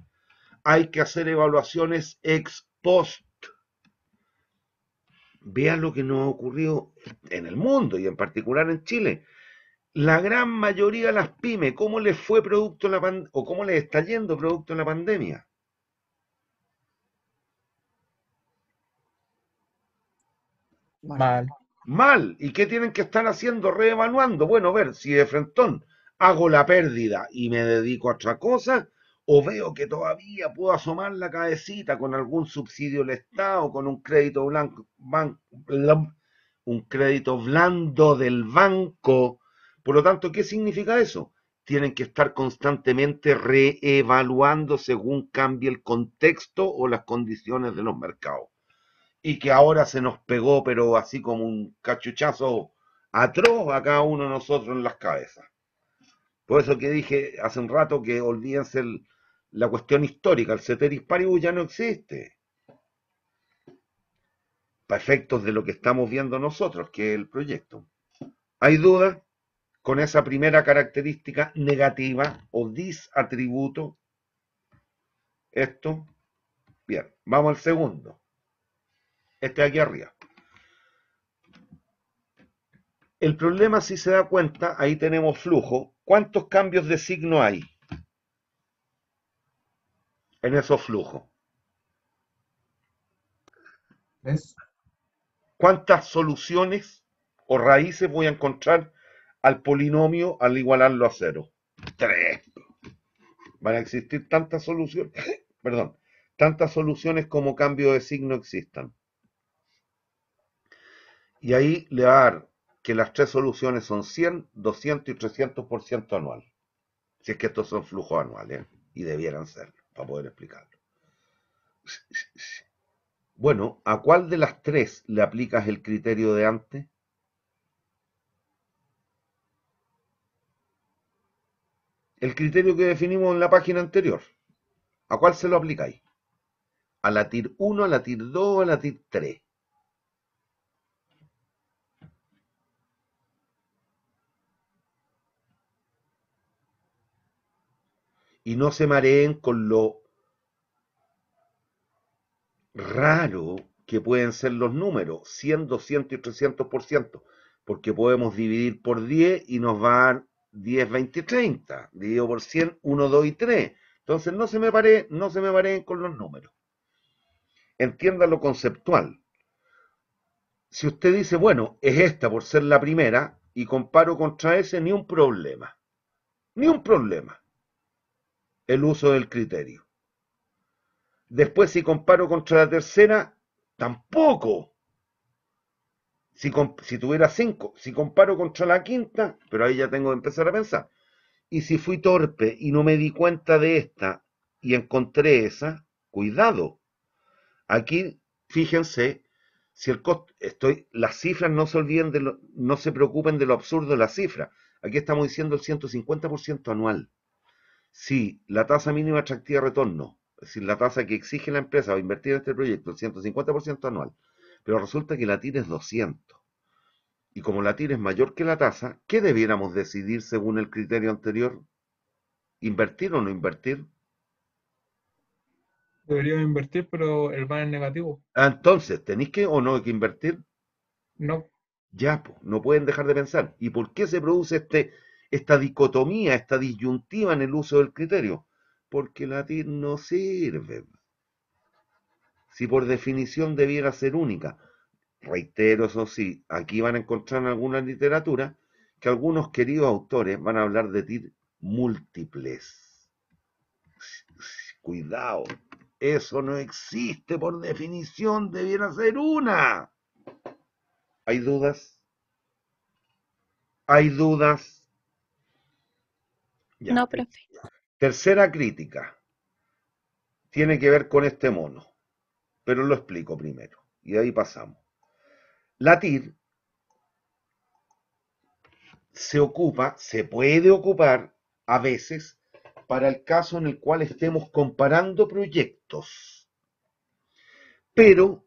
Hay que hacer evaluaciones ex post. Vean lo que nos ha ocurrido en el mundo y en particular en Chile. La gran mayoría de las pymes, ¿cómo les fue producto de la pandemia o cómo les está yendo producto de la pandemia? Mal. Mal. ¿Y qué tienen que estar haciendo? Reevaluando. Bueno, ver si de frentón hago la pérdida y me dedico a otra cosa, o veo que todavía puedo asomar la cabecita con algún subsidio del Estado, con un crédito blanco, un crédito blando del banco. Por lo tanto, ¿qué significa eso? Tienen que estar constantemente reevaluando según cambie el contexto o las condiciones de los mercados. Y que ahora se nos pegó, pero así como un cachuchazo atroz a cada uno de nosotros en las cabezas. Por eso que dije hace un rato que olvídense la cuestión histórica, el ceteris paribus ya no existe. Para efectos de lo que estamos viendo nosotros, que es el proyecto. ¿Hay dudas con esa primera característica negativa o disatributo? Esto. Bien, vamos al segundo. Este de aquí arriba. El problema, si se da cuenta, ahí tenemos flujo. ¿Cuántos cambios de signo hay en esos flujos? ¿Ves? ¿Cuántas soluciones o raíces voy a encontrar al polinomio al igualarlo a cero? 3. Van a existir tantas soluciones, perdón, tantas soluciones como cambio de signo existan. Y ahí le va a dar que las tres soluciones son 100, 200 y 300% anual. Si es que estos son flujos anuales, y debieran serlo, para poder explicarlo. Bueno, ¿a cuál de las tres le aplicas el criterio de antes? El criterio que definimos en la página anterior. ¿A cuál se lo aplicáis? ¿A la TIR 1, a la TIR 2 o a la TIR 3? Y no se mareen con lo raro que pueden ser los números, 100, 200 y 300%, porque podemos dividir por 10 y nos va a dar 10, 20 y 30, dividido por 100, 1, 2 y 3. Entonces no se me mareen con los números. Entienda lo conceptual. Si usted dice, bueno, es esta por ser la primera, y comparo contra ese, ni un problema. Ni un problema. El uso del criterio. Después, si comparo contra la tercera, tampoco. Si tuviera 5, si comparo contra la quinta, pero ahí ya tengo que empezar a pensar. Y si fui torpe y no me di cuenta de esta y encontré esa, cuidado. Aquí, fíjense, si el costo, las cifras no se olviden no se preocupen de lo absurdo de las cifras. Aquí estamos diciendo el 150% anual. Si la tasa mínima atractiva de retorno, es decir, la tasa que exige la empresa para invertir en este proyecto, el 150% anual, pero resulta que la TIR es 200. Y como la TIR es mayor que la tasa, ¿qué debiéramos decidir según el criterio anterior? ¿Invertir o no invertir? Deberíamos invertir, pero el van es negativo. Entonces, ¿tenéis que o no que invertir? No, Ya, pues, no pueden dejar de pensar. ¿Y por qué se produce esta dicotomía, esta disyuntiva en el uso del criterio? Porque la TIR no sirve. Si por definición debiera ser única. Reitero, eso sí, aquí van a encontrar en alguna literatura que algunos queridos autores van a hablar de TIR múltiples. Cuidado, eso no existe por definición, debiera ser una. ¿Hay dudas? ¿Hay dudas? Ya. No, profe. Tercera crítica. Tiene que ver con este mono, pero lo explico primero. Y de ahí pasamos. La TIR se puede ocupar a veces para el caso en el cual estemos comparando proyectos. Pero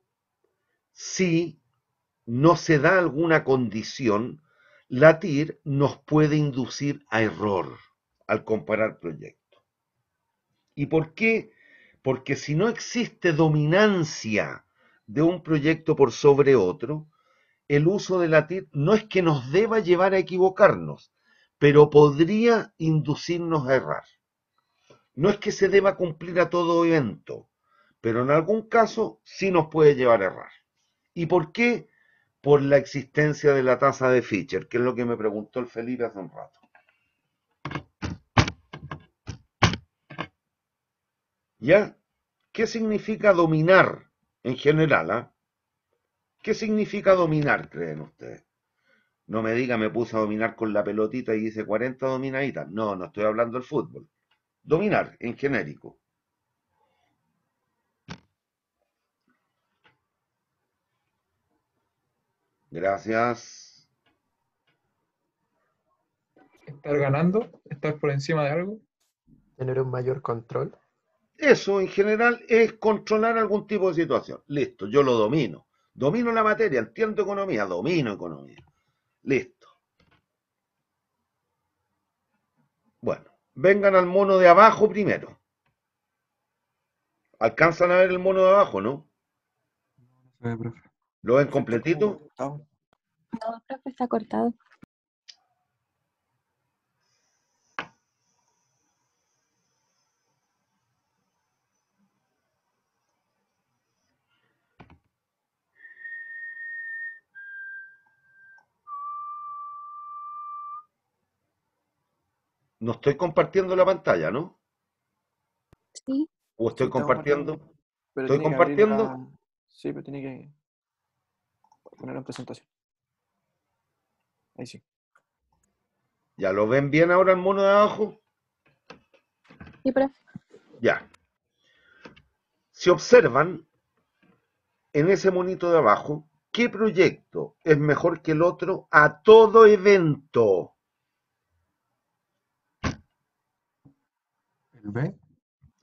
si no se da alguna condición, la TIR nos puede inducir a error al comparar proyectos. ¿Y por qué? Porque si no existe dominancia de un proyecto por sobre otro, el uso de la TIR no es que nos deba llevar a equivocarnos, pero podría inducirnos a errar. No es que se deba cumplir a todo evento, pero en algún caso sí nos puede llevar a errar. ¿Y por qué? Por la existencia de la tasa de Fischer, que es lo que me preguntó el Felipe hace un rato. ¿Ya? ¿Qué significa dominar en general? ¿Qué significa dominar, creen ustedes? No me diga me puse a dominar con la pelotita y hice 40 dominaditas. No, no estoy hablando del fútbol. Dominar, en genérico. Gracias. estar ganando, estar por encima de algo. Tener un mayor control. Eso, en general, es controlar algún tipo de situación. Listo, yo lo domino. Domino la materia, entiendo economía, domino economía. Listo. Bueno, vengan al mono de abajo primero. ¿Alcanzan a ver el mono de abajo, no? No sé, profe. ¿Lo ven Está como completito? cortado. No, profe, está cortado. No estoy compartiendo la pantalla, ¿no? Sí. ¿O Sí, estoy estamos compartiendo? partiendo, pero ¿Estoy tiene que abrir compartiendo? la... Sí, pero tiene que ponerlo en presentación. Ahí sí. ¿Ya lo ven bien ahora el mono de abajo? Sí, profe. Ya. Si observan, en ese monito de abajo, ¿qué proyecto es mejor que el otro a todo evento? ¿El B?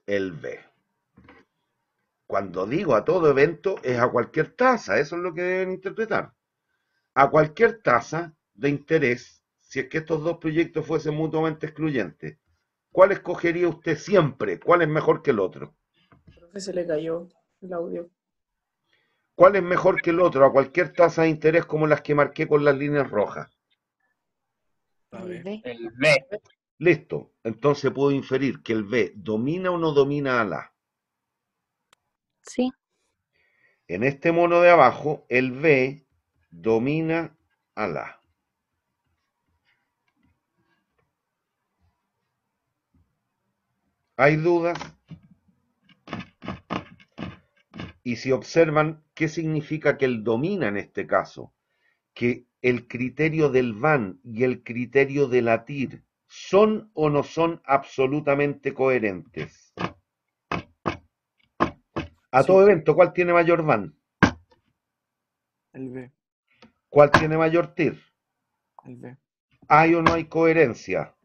El B. Cuando digo a todo evento, es a cualquier tasa, eso es lo que deben interpretar. A cualquier tasa de interés, si es que estos dos proyectos fuesen mutuamente excluyentes, ¿cuál escogería usted siempre? ¿Cuál es mejor que el otro? Profe, se le cayó el audio. ¿Cuál es mejor que el otro a cualquier tasa de interés como las que marqué con las líneas rojas? El B. El B. Listo. Entonces puedo inferir que el B domina o no domina al A. Sí. En este mono de abajo, el B domina al A. ¿Hay dudas? Y si observan, ¿qué significa que el domina en este caso? Que el criterio del VAN y el criterio de la TIR son o no son absolutamente coherentes. A todo Sí, evento, ¿cuál tiene mayor VAN? el B. ¿Cuál tiene mayor TIR? El B. ¿Hay o no hay coherencia?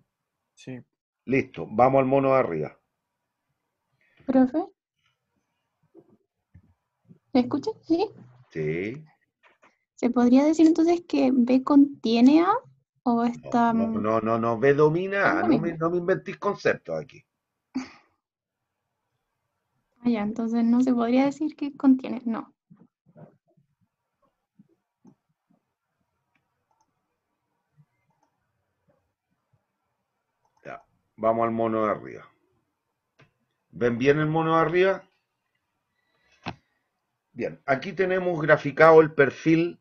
Sí. Listo, vamos al mono de arriba. Profe, ¿me escucha? Sí. Sí. ¿Se podría decir entonces que B contiene A o está No, B domina A, lo mismo? no me inventís conceptos aquí. Ah, ya, entonces no se podría decir que contiene, no. Ya, vamos al mono de arriba. ¿Ven bien el mono de arriba? Bien, aquí tenemos graficado el perfil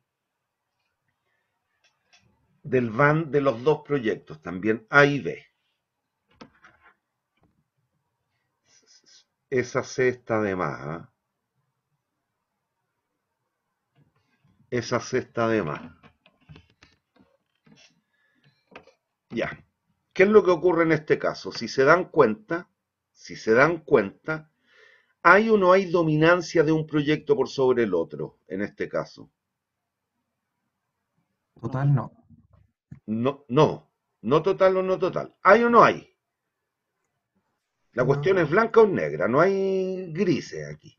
del VAN de los dos proyectos, también A y B. Esa C está de más, ¿eh? Esa C está de más. Ya. ¿Qué es lo que ocurre en este caso? Si se dan cuenta, ¿hay o no hay dominancia de un proyecto por sobre el otro en este caso? Total, no. No total o no total. ¿Hay o no hay? La No. cuestión es blanca o negra, no hay grises aquí.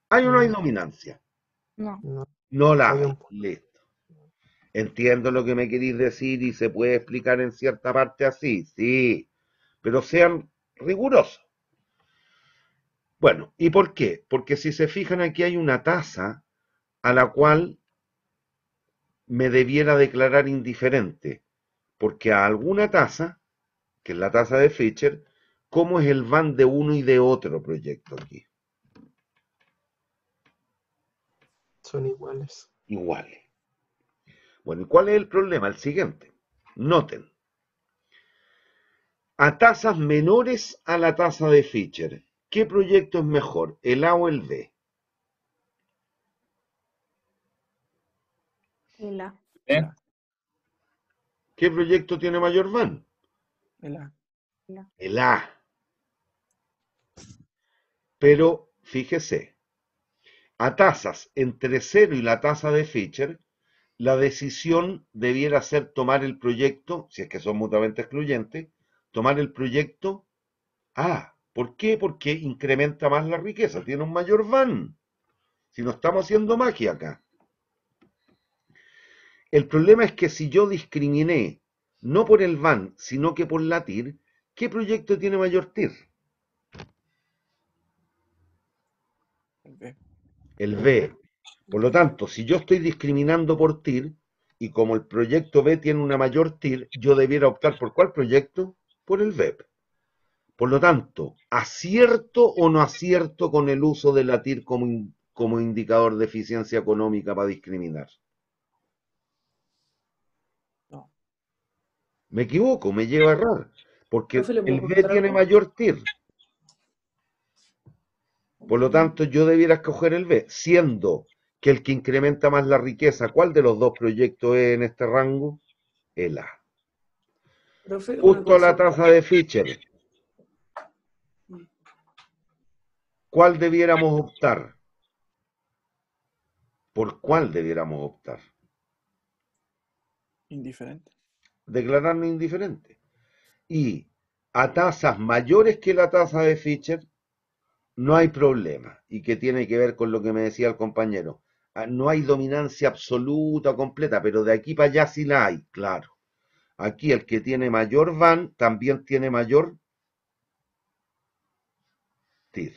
¿Hay o no hay No. dominancia? No. No. No la Hay hay. un Listo. Entiendo lo que me queréis decir y se puede explicar en cierta parte así, sí, pero sean rigurosos. Bueno, ¿y por qué? Porque si se fijan aquí hay una tasa a la cual me debiera declarar indiferente, porque a alguna tasa, que es la tasa de Fischer, ¿cómo es el van de uno y de otro proyecto aquí? son iguales. Iguales. Bueno, ¿y cuál es el problema? El siguiente. Noten, a tasas menores a la tasa de Fischer, ¿qué proyecto es mejor, el A o el B? El A. El A. ¿Qué proyecto tiene mayor van? El A. El A. Pero fíjese, a tasas entre 0 y la tasa de Fischer, la decisión debiera ser tomar el proyecto, si es que son mutuamente excluyentes, tomar el proyecto A. ¿Por qué? Porque incrementa más la riqueza, tiene un mayor van. Si no estamos haciendo magia acá. El problema es que si yo discriminé no por el van, sino que por la TIR, ¿qué proyecto tiene mayor TIR? El B. El El B. B. Por lo tanto, si yo estoy discriminando por TIR, y como el proyecto B tiene una mayor TIR, yo debiera optar por ¿cuál proyecto? Por el B. Por lo tanto, ¿acierto o no acierto con el uso de la TIR como indicador de eficiencia económica para discriminar? No. Me equivoco, me lleva a errar. porque Profe, ¿le puedo el B preguntar tiene algo? mayor TIR. Por lo tanto, yo debiera escoger el B, siendo que el que incrementa más la riqueza, ¿cuál de los dos proyectos es en este rango? El A. Profe, una Justo a la consulta. tasa de Fisher, ¿cuál debiéramos optar? ¿Por cuál debiéramos optar? Indiferente. Declararnos indiferente. Y a tasas mayores que la tasa de Fisher, no hay problema. Y que tiene que ver con lo que me decía el compañero. No hay dominancia absoluta o completa, pero de aquí para allá sí la hay, claro. Aquí el que tiene mayor van también tiene mayor TIR.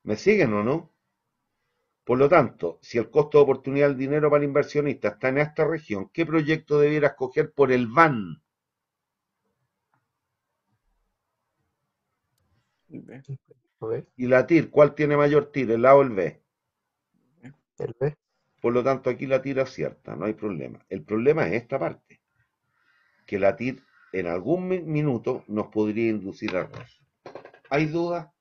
¿Me siguen o no? Por lo tanto, si el costo de oportunidad del dinero para el inversionista está en esta región, ¿qué proyecto debiera escoger por el VAN? El B. A ver, Y la TIR, ¿cuál tiene mayor TIR, el A o el B? el B. Por lo tanto, aquí la TIR acierta, no hay problema. El problema es esta parte, que la TIR en algún minuto nos podría inducir a error. ¿Hay duda?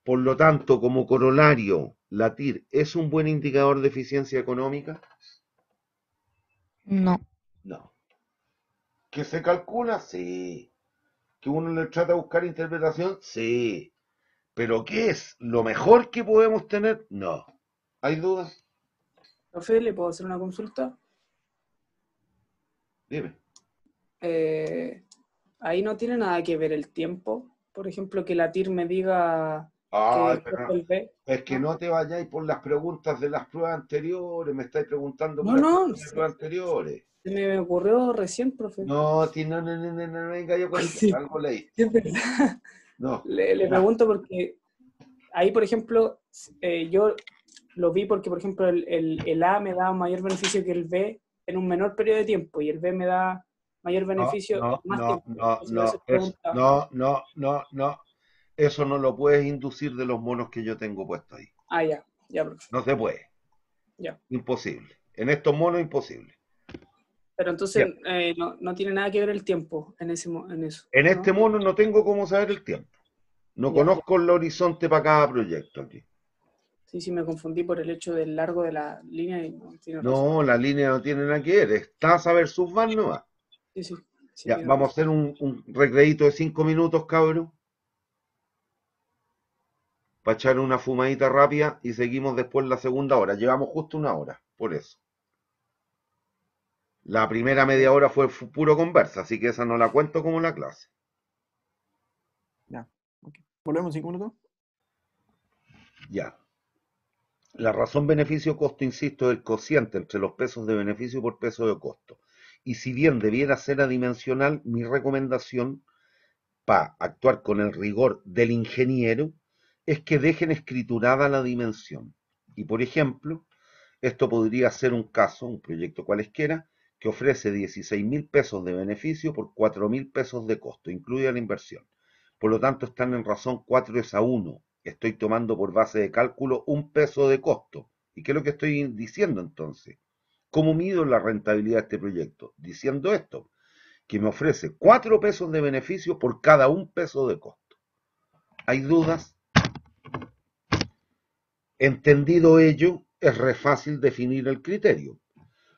Por lo tanto, como corolario, ¿la TIR es un buen indicador de eficiencia económica? No. No. ¿Que se calcula? Sí. ¿Que uno le trata de buscar interpretación? Sí. ¿Pero qué es lo mejor que podemos tener? No. ¿Hay dudas? Profe, ¿le puedo hacer una consulta? Dime. Ahí no tiene nada que ver el tiempo. Por ejemplo, que la TIR me diga que Ay, escoge pero el B. es que ¿No? no te vayáis por las preguntas de las pruebas anteriores, me estáis preguntando No, puras no, cosas de pruebas anteriores. se me ocurrió recién, profe. No, no, venga yo cuestión, Sí, algo leí. sí, es verdad. No, Le ya. pregunto porque ahí, por ejemplo, yo lo vi porque, por ejemplo, el A me da mayor beneficio que el B en un menor periodo de tiempo y el B me da mayor No, beneficio en no, más no, tiempo. no, Entonces, por eso no, pregunta. no. Eso no lo puedes inducir de los monos que yo tengo puestos ahí. Ah, ya, profe, No se puede. ya. Imposible. En estos monos, imposible. Pero Ya. entonces no tiene nada que ver el tiempo en eso, En este ¿no? mono no tengo cómo saber el tiempo. No Ya. conozco el horizonte para cada proyecto aquí. Sí, me confundí por el hecho del largo de la línea y no, tiene razón. No, la línea no tiene nada que ver. Es tasa versus van nomás. Sí, Ya, tiene vamos a razón. hacer un recreíto de 5 minutos, cabros, para echar una fumadita rápida y seguimos después la segunda hora. Llevamos justo una hora, por eso. La primera media hora fue puro conversa, así que esa no la cuento como la clase. Ya. Ok. ¿Volvemos 5 minutos? Ya. La razón beneficio-costo, insisto, es el cociente entre los pesos de beneficio por peso de costo. Y si bien debiera ser adimensional, mi recomendación para actuar con el rigor del ingeniero es que dejen escriturada la dimensión. Y por ejemplo, esto podría ser un caso, un proyecto cualesquiera, que ofrece 16.000 pesos de beneficio por 4.000 pesos de costo, incluida la inversión. Por lo tanto, están en razón 4:1. Estoy tomando por base de cálculo un peso de costo. ¿Y qué es lo que estoy diciendo entonces? ¿Cómo mido la rentabilidad de este proyecto? Diciendo esto, que me ofrece 4 pesos de beneficio por cada un peso de costo. ¿Hay dudas? Entendido ello, es re fácil definir el criterio.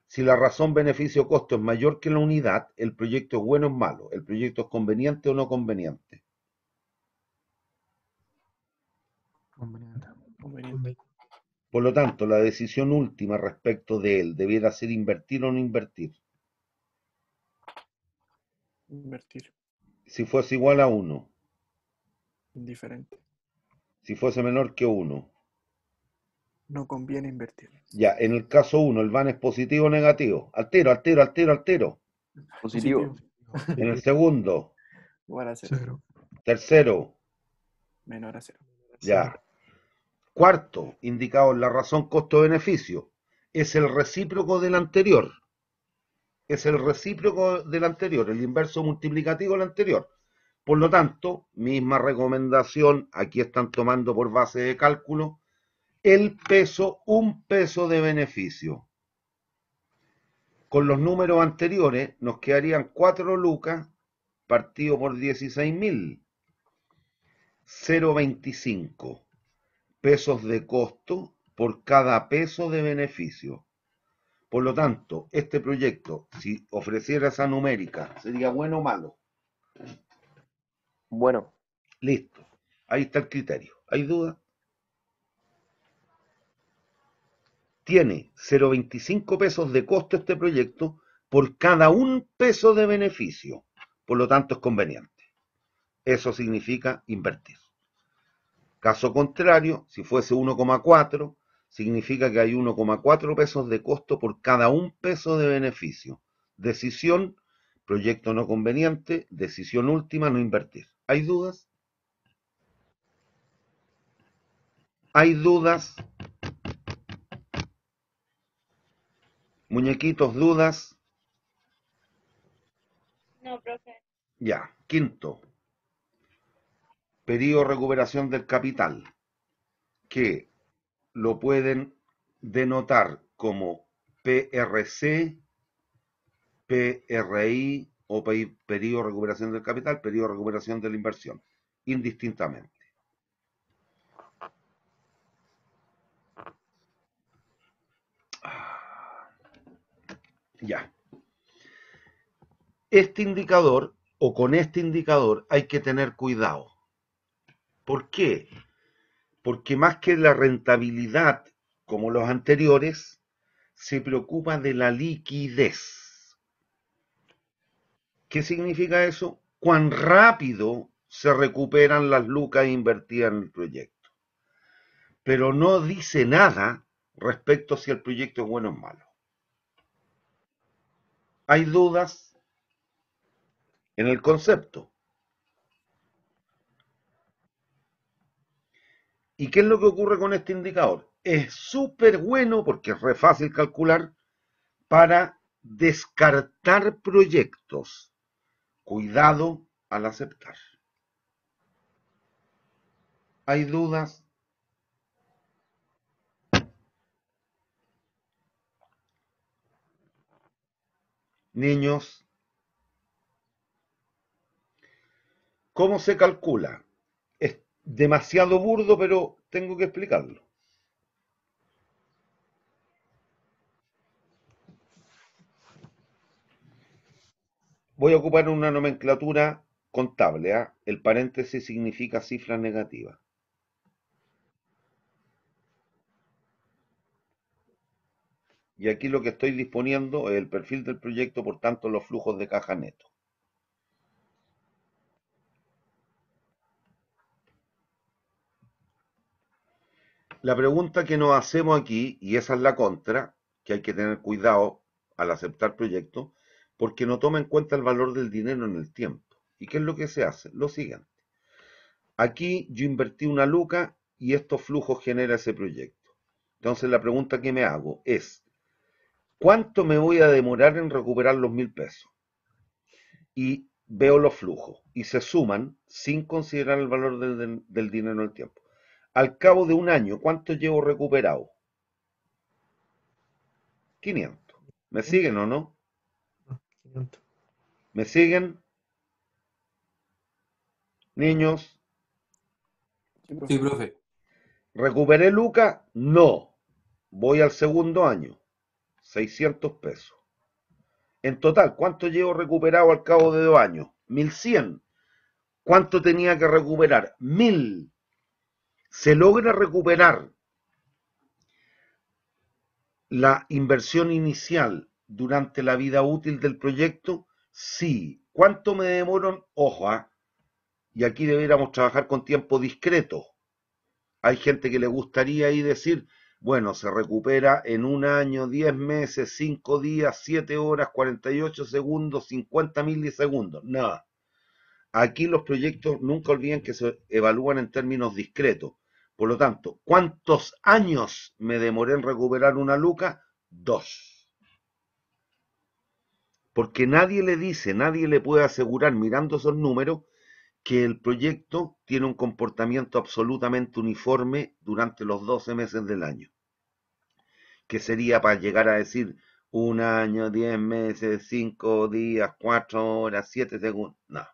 Si la razón beneficio-costo es mayor que la unidad, el proyecto es bueno o es malo, el proyecto es conveniente o no conveniente. Conveniente. Conveniente. Por lo tanto, la decisión última respecto de él debiera ser invertir o no invertir. Invertir. Si fuese igual a 1, Indiferente. si fuese menor que 1. No conviene invertir. Ya, en el caso 1, ¿el van es positivo o negativo? Altero. Positivo. En el segundo, Igual a 0. Cero. tercero, Menor a 0. ya. Cuarto, indicado en la razón costo-beneficio, es el recíproco del anterior. Es el recíproco del anterior, el inverso multiplicativo del anterior. Por lo tanto, misma recomendación, aquí están tomando por base de cálculo el peso, un peso de beneficio. Con los números anteriores nos quedarían 4 lucas partido por 16.000. 0,25 pesos de costo por cada peso de beneficio. Por lo tanto, este proyecto, si ofreciera esa numérica, ¿sería bueno o malo? Bueno, Listo. Ahí está el criterio. ¿Hay duda? Tiene 0,25 pesos de costo este proyecto por cada un peso de beneficio. Por lo tanto, es conveniente. Eso significa invertir. Caso contrario, si fuese 1,4, significa que hay 1,4 pesos de costo por cada un peso de beneficio. Decisión, proyecto no conveniente, decisión última, no invertir. ¿Hay dudas? ¿Hay dudas? Muñequitos, dudas. No, profe. Ya. Quinto, periodo de recuperación del capital, que lo pueden denotar como PRC, PRI o periodo de recuperación del capital, periodo de recuperación de la inversión, indistintamente. Ya. Este indicador, o con este indicador, hay que tener cuidado. ¿Por qué? Porque más que la rentabilidad, como los anteriores, se preocupa de la liquidez. ¿Qué significa eso? Cuán rápido se recuperan las lucas invertidas en el proyecto. Pero no dice nada respecto a si el proyecto es bueno o malo. ¿Hay dudas en el concepto? ¿Y qué es lo que ocurre con este indicador? Es súper bueno porque es re fácil calcular para descartar proyectos. Cuidado al aceptar. ¿Hay dudas? Niños, ¿cómo se calcula? Es demasiado burdo, pero tengo que explicarlo. Voy a ocupar una nomenclatura contable, ¿eh? El paréntesis significa cifra negativa. Y aquí lo que estoy disponiendo es el perfil del proyecto, por tanto los flujos de caja neto. La pregunta que nos hacemos aquí, y esa es la contra, que hay que tener cuidado al aceptar proyectos, porque no toma en cuenta el valor del dinero en el tiempo. ¿Y qué es lo que se hace? Lo siguiente. Aquí yo invertí una luca y estos flujos genera ese proyecto. Entonces la pregunta que me hago es, ¿cuánto me voy a demorar en recuperar los 1.000 pesos? Y veo los flujos y se suman sin considerar el valor del dinero en el tiempo. Al cabo de un año, ¿cuánto llevo recuperado? 500. ¿Me siguen o no? 500. ¿Me siguen? Niños, Sí, profe. ¿recuperé lucas? No. Voy al segundo año. 600 pesos. En total, ¿cuánto llevo recuperado al cabo de 2 años? 1.100. ¿Cuánto tenía que recuperar? 1.000. ¿Se logra recuperar la inversión inicial durante la vida útil del proyecto? Sí. ¿Cuánto me demoro? Ojo, ¿eh? Y aquí deberíamos trabajar con tiempo discreto. Hay gente que le gustaría ahí decir, bueno, se recupera en un año, 10 meses, 5 días, 7 horas, 48 segundos, 50 milisegundos. No. Aquí los proyectos, nunca olviden que se evalúan en términos discretos. Por lo tanto, ¿cuántos años me demoré en recuperar una luca? 2. Porque nadie le dice, nadie le puede asegurar mirando esos números que el proyecto tiene un comportamiento absolutamente uniforme durante los 12 meses del año. Que sería para llegar a decir, Un año, 10 meses, 5 días, 4 horas, 7 segundos. No.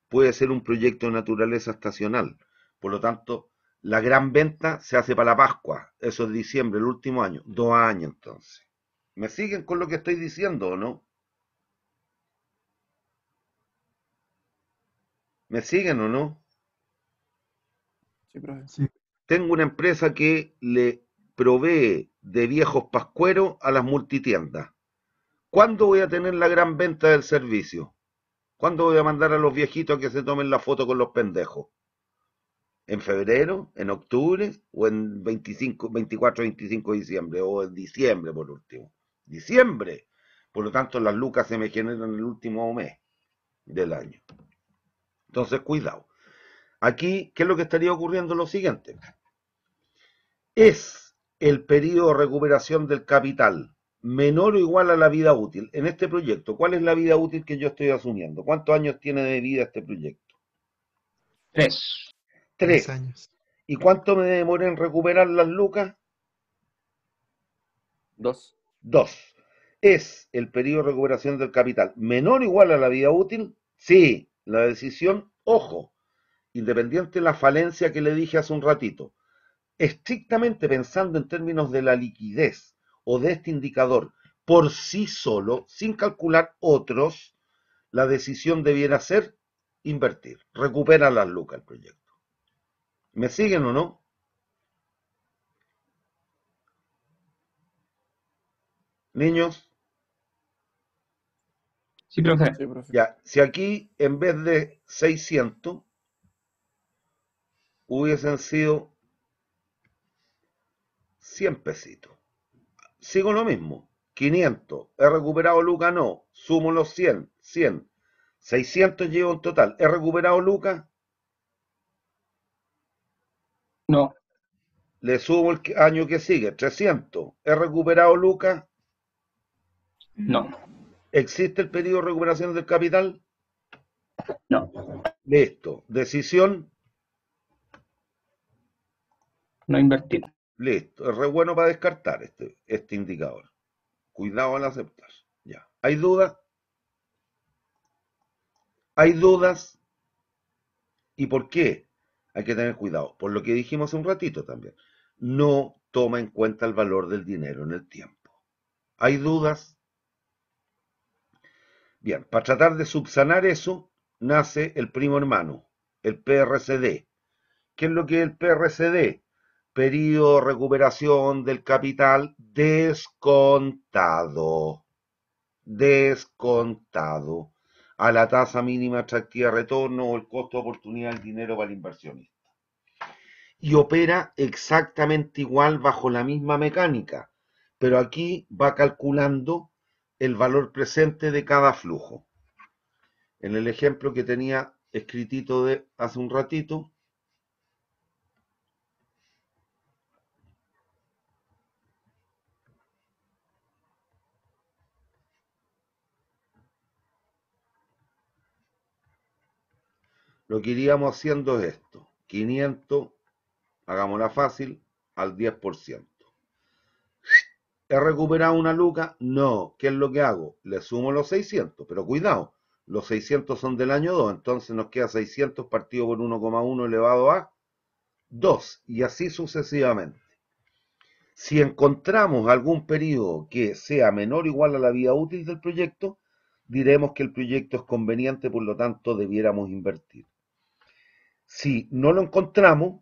Puede ser un proyecto de naturaleza estacional. Por lo tanto, la gran venta se hace para la Pascua. Eso es diciembre, el último año. 2 años entonces. ¿Me siguen con lo que estoy diciendo o no? ¿Me siguen o no? Sí, profe. Sí. Tengo una empresa que le provee de viejos pascueros a las multitiendas. ¿Cuándo voy a tener la gran venta del servicio? ¿Cuándo voy a mandar a los viejitos a que se tomen la foto con los pendejos? ¿En febrero? ¿En octubre? ¿O en 25, 24, 25 de diciembre? ¿O en diciembre por último? Diciembre. Por lo tanto, las lucas se me generan en el último mes del año. Entonces, cuidado. Aquí, ¿qué es lo que estaría ocurriendo? Lo siguiente. Es el periodo de recuperación del capital menor o igual a la vida útil. En este proyecto, ¿cuál es la vida útil que yo estoy asumiendo? ¿Cuántos años tiene de vida este proyecto? 3. 3 3. años. ¿Y cuánto me demoré en recuperar las lucas? 2. 2. ¿Es el periodo de recuperación del capital menor o igual a la vida útil? Sí. La decisión, ojo, independiente de la falencia que le dije hace un ratito, estrictamente pensando en términos de la liquidez o de este indicador por sí solo, sin calcular otros, la decisión debiera ser invertir, recuperar las lucas el proyecto. ¿Me siguen o no? Niños, Sí, profe. Sí, profe. ya, si aquí en vez de 600 hubiesen sido 100 pesitos. Sigo lo mismo, 500, he recuperado lucas, no, sumo los 100, 100, 600 llevo en total, he recuperado lucas, No. le sumo el año que sigue, 300, he recuperado lucas, No. ¿existe el periodo de recuperación del capital? No. Listo, decisión, No invertir. listo, es re bueno para descartar este indicador. Cuidado al aceptar. Ya. ¿Hay dudas? ¿Hay dudas? ¿Y por qué? Hay que tener cuidado. Por lo que dijimos hace un ratito también. No toma en cuenta el valor del dinero en el tiempo. ¿Hay dudas? Bien, para tratar de subsanar eso, nace el primo hermano, el PRCD. ¿Qué es lo que es el PRCD? Periodo de recuperación del capital descontado. Descontado a la tasa mínima atractiva de retorno o el costo de oportunidad del dinero para el inversionista. Y opera exactamente igual bajo la misma mecánica, pero aquí va calculando el valor presente de cada flujo. En el ejemplo que tenía escritito de hace un ratito, lo que iríamos haciendo es esto, 500, hagámosla fácil, al 10%. ¿He recuperado una luca? No. ¿Qué es lo que hago? Le sumo los 600, pero cuidado, los 600 son del año 2, entonces nos queda 600 partido por 1,1 elevado a 2, y así sucesivamente. Si encontramos algún periodo que sea menor o igual a la vida útil del proyecto, diremos que el proyecto es conveniente, por lo tanto debiéramos invertir. Si no lo encontramos,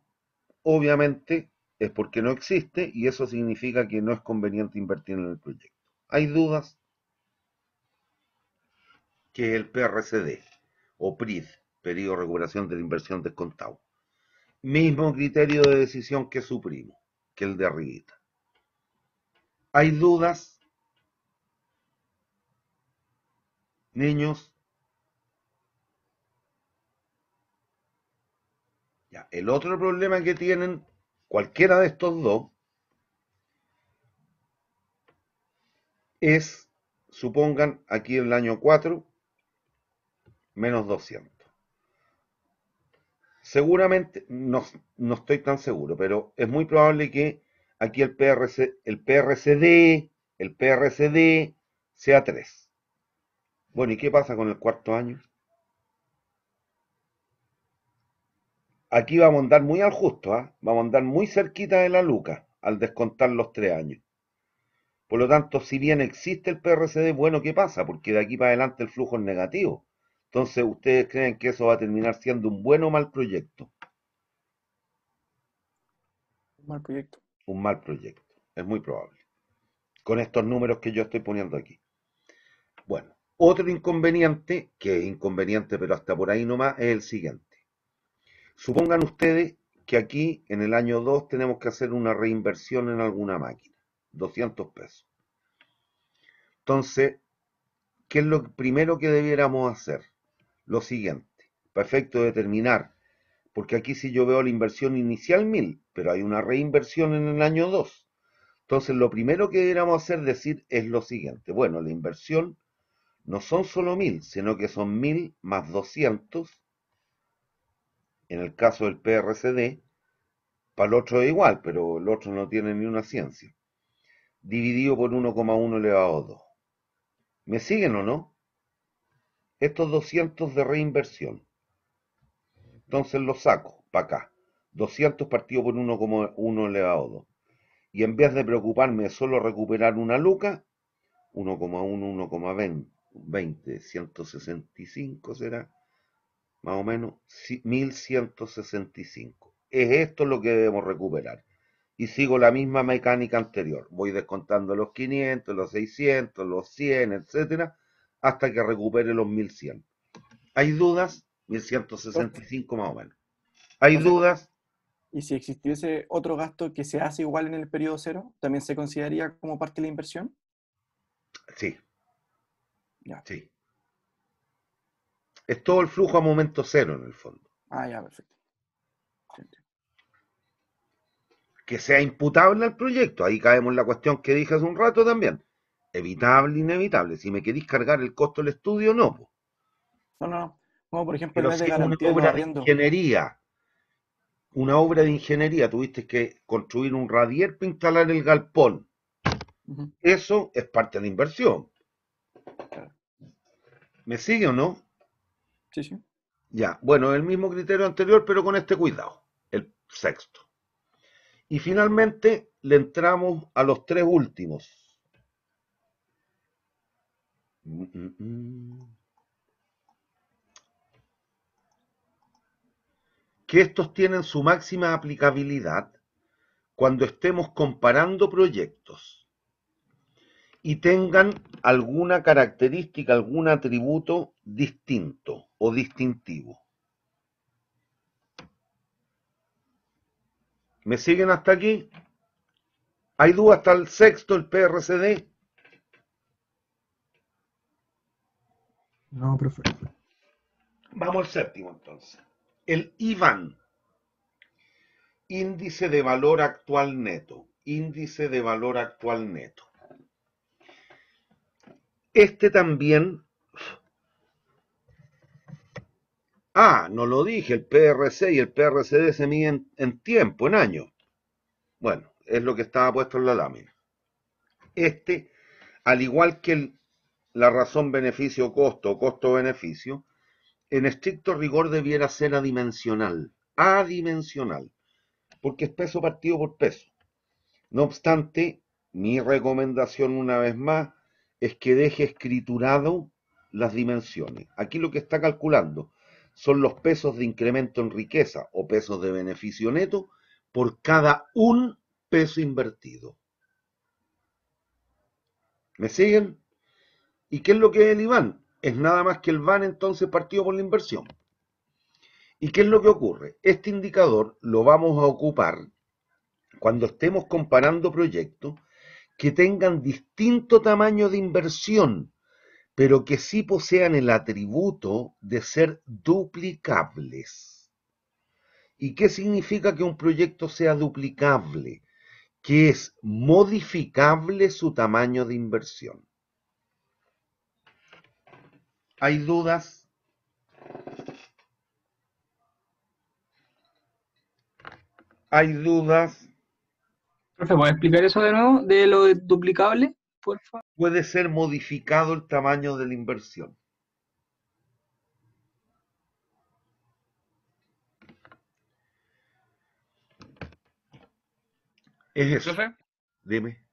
obviamente es porque no existe y eso significa que no es conveniente invertir en el proyecto. ¿Hay dudas? Que el PRCD o PRID, periodo de recuperación de la inversión descontado. Mismo criterio de decisión que su primo, que el de arribita. ¿Hay dudas, niños? Ya, el otro problema que tienen cualquiera de estos dos es, supongan aquí el año 4, menos 200. Seguramente, no estoy tan seguro, pero es muy probable que aquí el PRCD el PRCD sea 3. Bueno, ¿y qué pasa con el cuarto año? Aquí vamos a andar muy al justo, ¿ah? Vamos a andar muy cerquita de la luca al descontar los 3 años. Por lo tanto, si bien existe el PRCD, bueno, ¿qué pasa? Porque de aquí para adelante el flujo es negativo. Entonces, ¿ustedes creen que eso va a terminar siendo un buen o mal proyecto? Un mal proyecto. Un mal proyecto. Es muy probable. Con estos números que yo estoy poniendo aquí. Bueno, otro inconveniente, que es inconveniente pero hasta por ahí nomás, es el siguiente. Supongan ustedes que aquí en el año 2 tenemos que hacer una reinversión en alguna máquina. 200 pesos. Entonces, ¿qué es lo primero que debiéramos hacer? Lo siguiente, para efecto de determinar, porque aquí sí yo veo la inversión inicial 1000, pero hay una reinversión en el año 2. Entonces, lo primero que debiéramos hacer decir es lo siguiente. Bueno, la inversión no son solo 1000, sino que son 1000 más 200, en el caso del PRCD, para el otro es igual, pero el otro no tiene ni una ciencia, dividido por 1,1 elevado a 2. ¿Me siguen o no? Estos 200 de reinversión. Entonces los saco para acá. 200 partido por 1,1 elevado a 2. Y en vez de preocuparme de solo recuperar una luca, 1,1, 1,20, 165 será, más o menos, 1165. Es esto lo que debemos recuperar. Y sigo la misma mecánica anterior. Voy descontando los 500, los 600, los 100, etcétera, hasta que recupere los 1100. ¿Hay dudas? 1165 más o menos. ¿Hay Profe, dudas? ¿y si existiese otro gasto que se hace igual en el periodo cero, también se consideraría como parte de la inversión? Sí, Ya. sí. Es todo el flujo a momento cero en el fondo. Ah, ya, perfecto. Sí, sí. Que sea imputable al proyecto. Ahí caemos en la cuestión que dije hace un rato también. Evitable, inevitable. Si me queréis cargar el costo del estudio, no. Po. No, no, no. Como por ejemplo el Pero mes si de es una garantía de los obra de arriendos. ingeniería, tuviste que construir un radier para instalar el galpón. Ujú, Eso es parte de la inversión. claro. ¿Me sigue o no? Sí, sí. Ya, bueno, el mismo criterio anterior, pero con este cuidado, el sexto. Y finalmente le entramos a los 3 últimos. Que estos tienen su máxima aplicabilidad cuando estemos comparando proyectos y tengan alguna característica, algún atributo distinto o distintivo. ¿Me siguen hasta aquí? ¿Hay duda hasta el sexto, el PRCD? No, profe. Vamos al séptimo entonces. El IVAN, índice de valor actual neto. Índice de valor actual neto. Este también... no lo dije, el PRC y el PRCD se miden en tiempo, en años. Bueno, es lo que estaba puesto en la lámina. Este, al igual que la razón beneficio-costo o costo-beneficio, en estricto rigor debiera ser adimensional. Adimensional, porque es peso partido por peso. No obstante, mi recomendación una vez más es que deje escriturado las dimensiones. Aquí lo que está calculando son los pesos de incremento en riqueza o pesos de beneficio neto por cada un peso invertido. ¿Me siguen? ¿Y qué es lo que es el IVAN? Es nada más que el VAN entonces partido por la inversión. ¿Y qué es lo que ocurre? Este indicador lo vamos a ocupar cuando estemos comparando proyectos que tengan distinto tamaño de inversión, pero que sí posean el atributo de ser duplicables. ¿Y qué significa que un proyecto sea duplicable? Que es modificable su tamaño de inversión. ¿Hay dudas? ¿Hay dudas? Profe, ¿puedes explicar eso de nuevo? De lo duplicable, porfa? Puede ser modificado el tamaño de la inversión. Es eso. ¿Profe? Dime.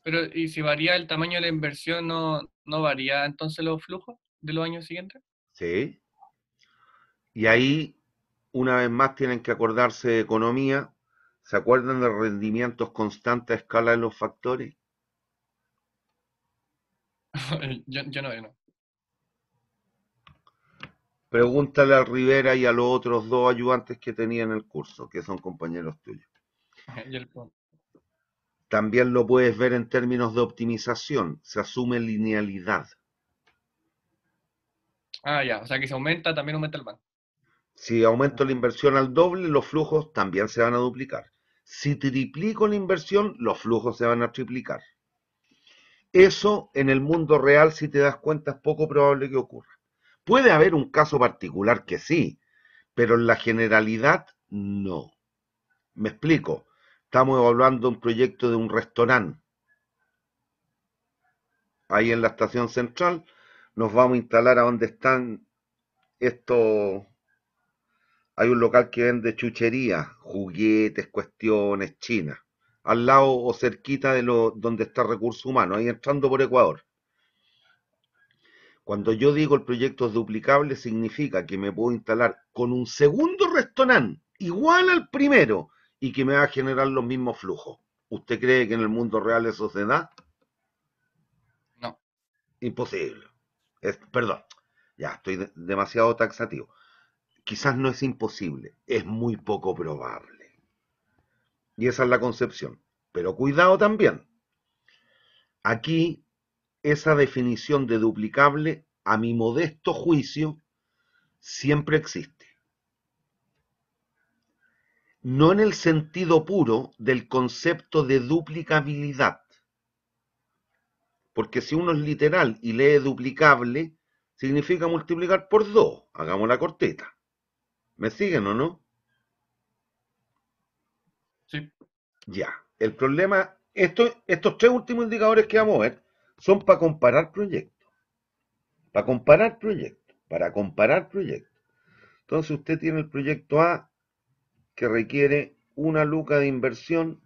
Pero, ¿y si varía el tamaño de la inversión, no varía entonces los flujos de los años siguientes? Sí. Y ahí, una vez más, tienen que acordarse de economía. ¿Se acuerdan de rendimientos constantes a escala de los factores? Yo no. Pregúntale al Rivera y a los otros dos ayudantes que tenía en el curso, que son compañeros tuyos. Y el- También lo puedes ver en términos de optimización. Se asume linealidad. ya, o sea que si aumenta, también aumenta el banco. Si aumento la inversión al doble, los flujos también se van a duplicar. Si triplico la inversión, los flujos se van a triplicar. Eso en el mundo real, si te das cuenta, es poco probable que ocurra. Puede haber un caso particular que sí, pero en la generalidad no. Me explico. Estamos evaluando un proyecto de un restaurante. Ahí en la estación central nos vamos a instalar a donde están estos. Hay un local que vende chucherías, juguetes, cuestiones chinas, al lado o cerquita de donde está Recursos Humanos, ahí entrando por Ecuador. Cuando yo digo el proyecto es duplicable, significa que me puedo instalar con un segundo restaurante igual al primero y que me va a generar los mismos flujos. ¿Usted cree que en el mundo real eso se da? No. Imposible. Perdón, ya estoy demasiado taxativo. Quizás no es imposible, es muy poco probable. Y esa es la concepción. Pero cuidado también. Aquí, esa definición de duplicable, a mi modesto juicio, siempre existe. No en el sentido puro del concepto de duplicabilidad. Porque si uno es literal y lee duplicable, significa multiplicar por 2. Hagamos la corteta. ¿Me siguen o no? Sí. Ya. El problema, estos tres últimos indicadores que vamos a ver son para comparar proyectos. Para comparar proyectos. Para comparar proyectos. Entonces usted tiene el proyecto A que requiere 1 luca de inversión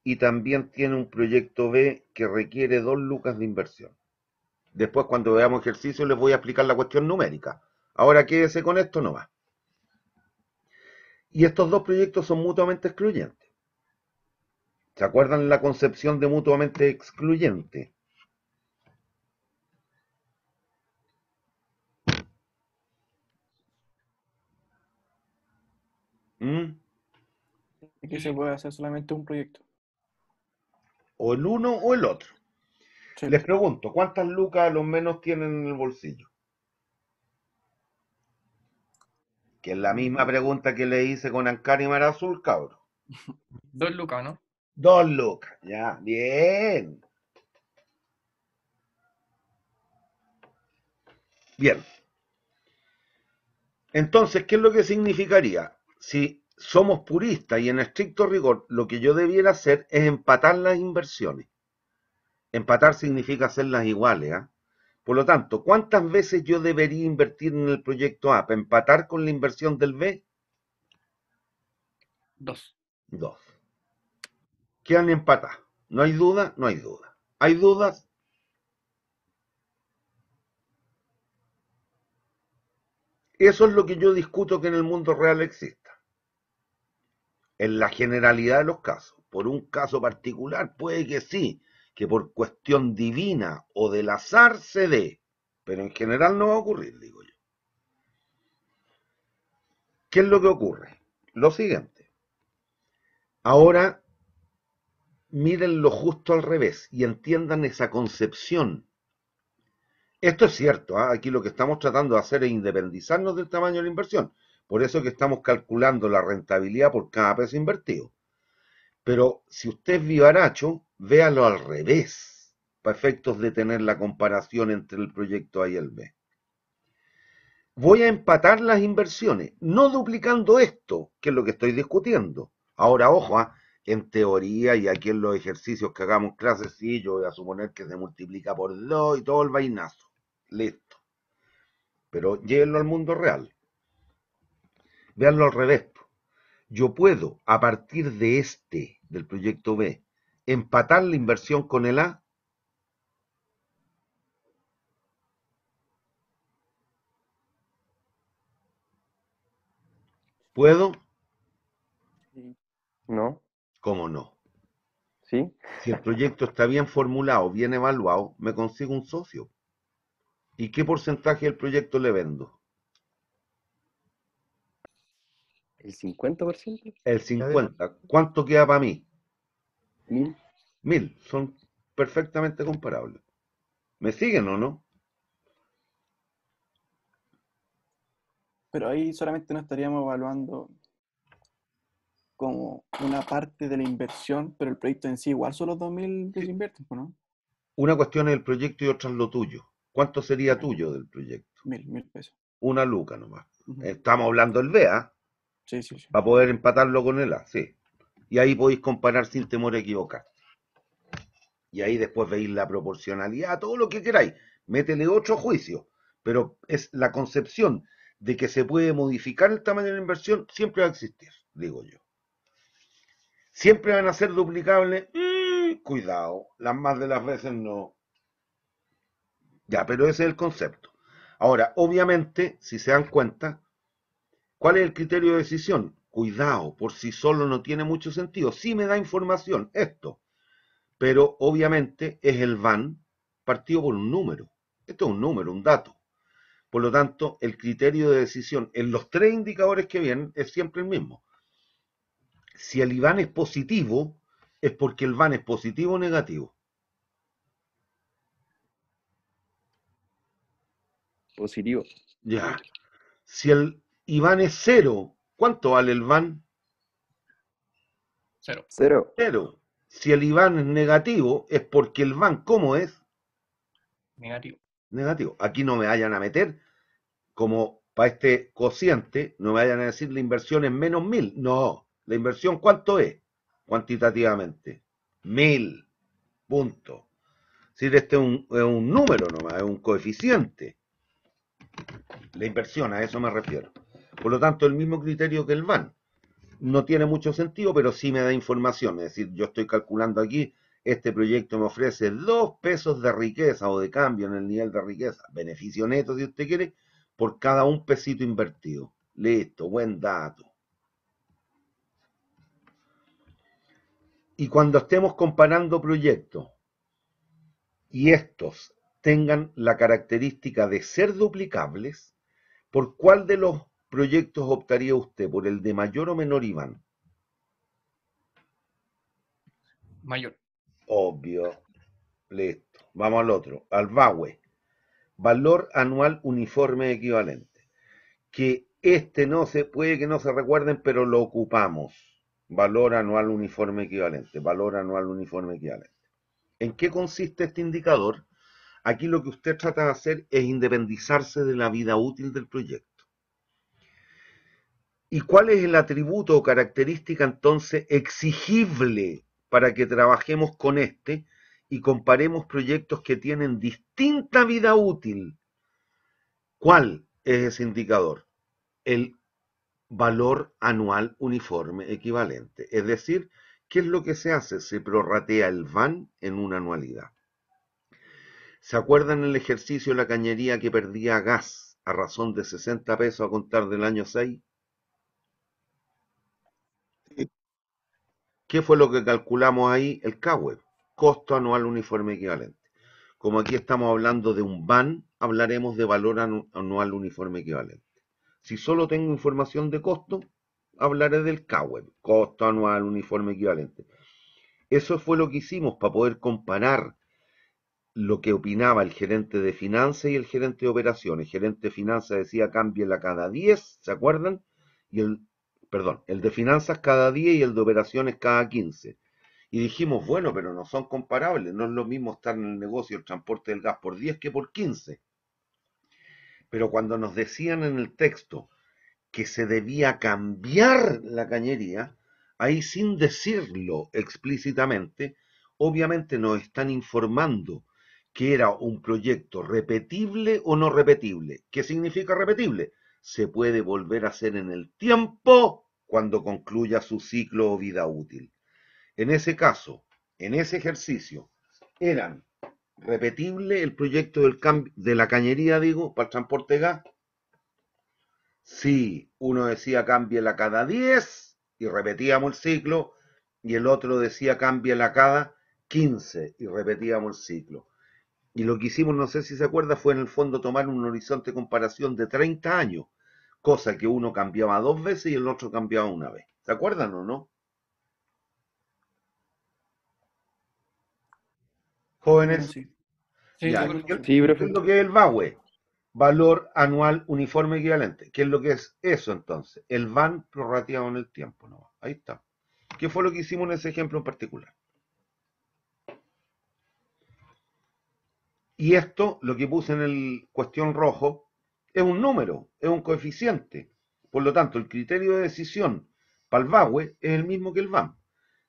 y también tiene un proyecto B que requiere 2 lucas de inversión. Después cuando veamos ejercicio les voy a explicar la cuestión numérica. Ahora quédese con esto nomás. Y estos dos proyectos son mutuamente excluyentes. ¿Se acuerdan la concepción de mutuamente excluyente? ¿Mm? Que se puede hacer solamente un proyecto. O el uno o el otro. Sí. Les pregunto, ¿cuántas lucas a lo menos tienen en el bolsillo? Que es la misma pregunta que le hice con Ancar y Mar Azul, cabro. 2 lucas, ¿no? 2 lucas, ya, bien. Bien. Entonces, ¿qué es lo que significaría? Si somos puristas y en estricto rigor, lo que yo debiera hacer es empatar las inversiones. Empatar significa hacerlas iguales, ¿eh? Por lo tanto, ¿cuántas veces yo debería invertir en el proyecto A para empatar con la inversión del B? 2. 2. Quedan empatadas. ¿No hay duda? No hay duda. ¿Hay dudas? Eso es lo que yo discuto que en el mundo real exista. En la generalidad de los casos. Por un caso particular puede que sí, que por cuestión divina o del azar se dé, pero en general no va a ocurrir, digo yo. ¿Qué es lo que ocurre? Lo siguiente. Ahora miren lo justo al revés y entiendan esa concepción. Esto es cierto, ¿eh? Aquí lo que estamos tratando de hacer es independizarnos del tamaño de la inversión. Por eso es que estamos calculando la rentabilidad por cada peso invertido. Pero si usted es vivaracho, véalo al revés, para efectos de tener la comparación entre el proyecto A y el B. Voy a empatar las inversiones, no duplicando esto, que es lo que estoy discutiendo. Ahora, ojo, En teoría, y aquí en los ejercicios que hagamos clases, sí, yo voy a suponer que se multiplica por 2 y todo el vainazo. Listo. Pero llévenlo al mundo real. Véanlo al revés. Yo puedo, a partir de del proyecto B, empatar la inversión con el A. ¿Puedo? No, ¿Cómo no? sí. Si el proyecto está bien formulado, bien evaluado, me consigo un socio. ¿Y qué porcentaje del proyecto le vendo? ¿El 50%? El 50%. ¿Cuánto queda para mí? 1000. 1000. Son perfectamente comparables. ¿Me siguen o no? Pero ahí solamente no estaríamos evaluando como una parte de la inversión, pero el proyecto en sí igual son los 2.000 que se invierten, ¿no? Una cuestión es el proyecto y otra es lo tuyo. ¿Cuánto sería tuyo del proyecto? 1.000 pesos. Una luca nomás. Ujú. Estamos hablando del B, ¿ah? Sí, sí, sí. Para poder empatarlo con el A, sí. Y ahí podéis comparar sin temor a equivocar. Y ahí después veis la proporcionalidad, todo lo que queráis. Métele otro juicio. Pero es la concepción de que se puede modificar el tamaño de la inversión, siempre va a existir, digo yo. Siempre van a ser duplicables. Cuidado, las más de las veces no. Ya, pero ese es el concepto. Ahora, obviamente, si se dan cuenta, ¿cuál es el criterio de decisión? Cuidado, por sí solo no tiene mucho sentido. Sí me da información esto, pero obviamente es el VAN partido por un número. Esto es un número, un dato. Por lo tanto, el criterio de decisión en los tres indicadores que vienen es siempre el mismo. Si el IVAN es positivo, es porque el VAN es positivo o negativo. Positivo. Ya. Si el IVAN es cero, ¿cuánto vale el VAN? 0. Cero. Si el IVAN es negativo, es porque el VAN, ¿cómo es? Negativo. Negativo. Aquí no me vayan a meter, como para este cociente, no me vayan a decir la inversión es menos 1000. No. ¿La inversión cuánto es? Cuantitativamente. 1000. Punto. Si este es un número nomás, es un coeficiente. La inversión, a eso me refiero. Por lo tanto, el mismo criterio que el VAN. No tiene mucho sentido, pero sí me da información. Es decir, yo estoy calculando aquí, este proyecto me ofrece 2 pesos de riqueza o de cambio en el nivel de riqueza, beneficio neto si usted quiere, por cada un pesito invertido. Listo, buen dato. Y cuando estemos comparando proyectos y estos tengan la característica de ser duplicables, ¿por cuál de los proyectos optaría usted? ¿Por el de mayor o menor IVAN? Mayor. Obvio. Listo. Vamos al otro. Al VAWE. Valor anual uniforme equivalente. Que no se puede que no se recuerden, pero lo ocupamos. Valor anual uniforme equivalente. Valor anual uniforme equivalente. ¿En qué consiste este indicador? Aquí lo que usted trata de hacer es independizarse de la vida útil del proyecto. ¿Y cuál es el atributo o característica entonces exigible para que trabajemos con este y comparemos proyectos que tienen distinta vida útil? ¿Cuál es ese indicador? El valor anual uniforme equivalente. Es decir, ¿qué es lo que se hace? Se prorratea el VAN en una anualidad. ¿Se acuerdan el ejercicio de la cañería que perdía gas a razón de 60 pesos a contar del año 6? ¿Qué fue lo que calculamos ahí? El CAWE, costo anual uniforme equivalente. Como aquí estamos hablando de un VAN, hablaremos de valor anual uniforme equivalente. Si solo tengo información de costo, hablaré del CAWE, costo anual uniforme equivalente. Eso fue lo que hicimos para poder comparar lo que opinaba el gerente de finanzas y el gerente de operaciones. El gerente de finanzas decía cámbiela cada 10, ¿se acuerdan? Y el de finanzas cada 10 y el de operaciones cada 15. Y dijimos, bueno, pero no son comparables, no es lo mismo estar en el negocio del transporte del gas por 10 que por 15. Pero cuando nos decían en el texto que se debía cambiar la cañería, ahí sin decirlo explícitamente, obviamente nos están informando que era un proyecto repetible o no repetible. ¿Qué significa repetible? Se puede volver a hacer en el tiempo cuando concluya su ciclo o vida útil. En ese caso, en ese ejercicio, eran repetible el proyecto de la cañería, digo, para el transporte de gas. Sí, uno decía cámbiela cada 10 y repetíamos el ciclo, y el otro decía cámbiela cada 15 y repetíamos el ciclo. Y lo que hicimos, no sé si se acuerda, fue en el fondo tomar un horizonte de comparación de 30 años, cosa que uno cambiaba 2 veces y el otro cambiaba 1 vez. ¿Se acuerdan o no? Jóvenes, Sí. Sí, ya. de ¿Qué, acuerdo. Sí, qué profe. es lo que es el VAWE? Valor anual uniforme equivalente. ¿Qué es lo que es eso entonces? El VAN prorrateado en el tiempo, ¿no? Ahí está. ¿Qué fue lo que hicimos en ese ejemplo en particular? Y esto, lo que puse en el cuestión rojo, es un número, es un coeficiente. Por lo tanto, el criterio de decisión para el VAWE es el mismo que el VAN.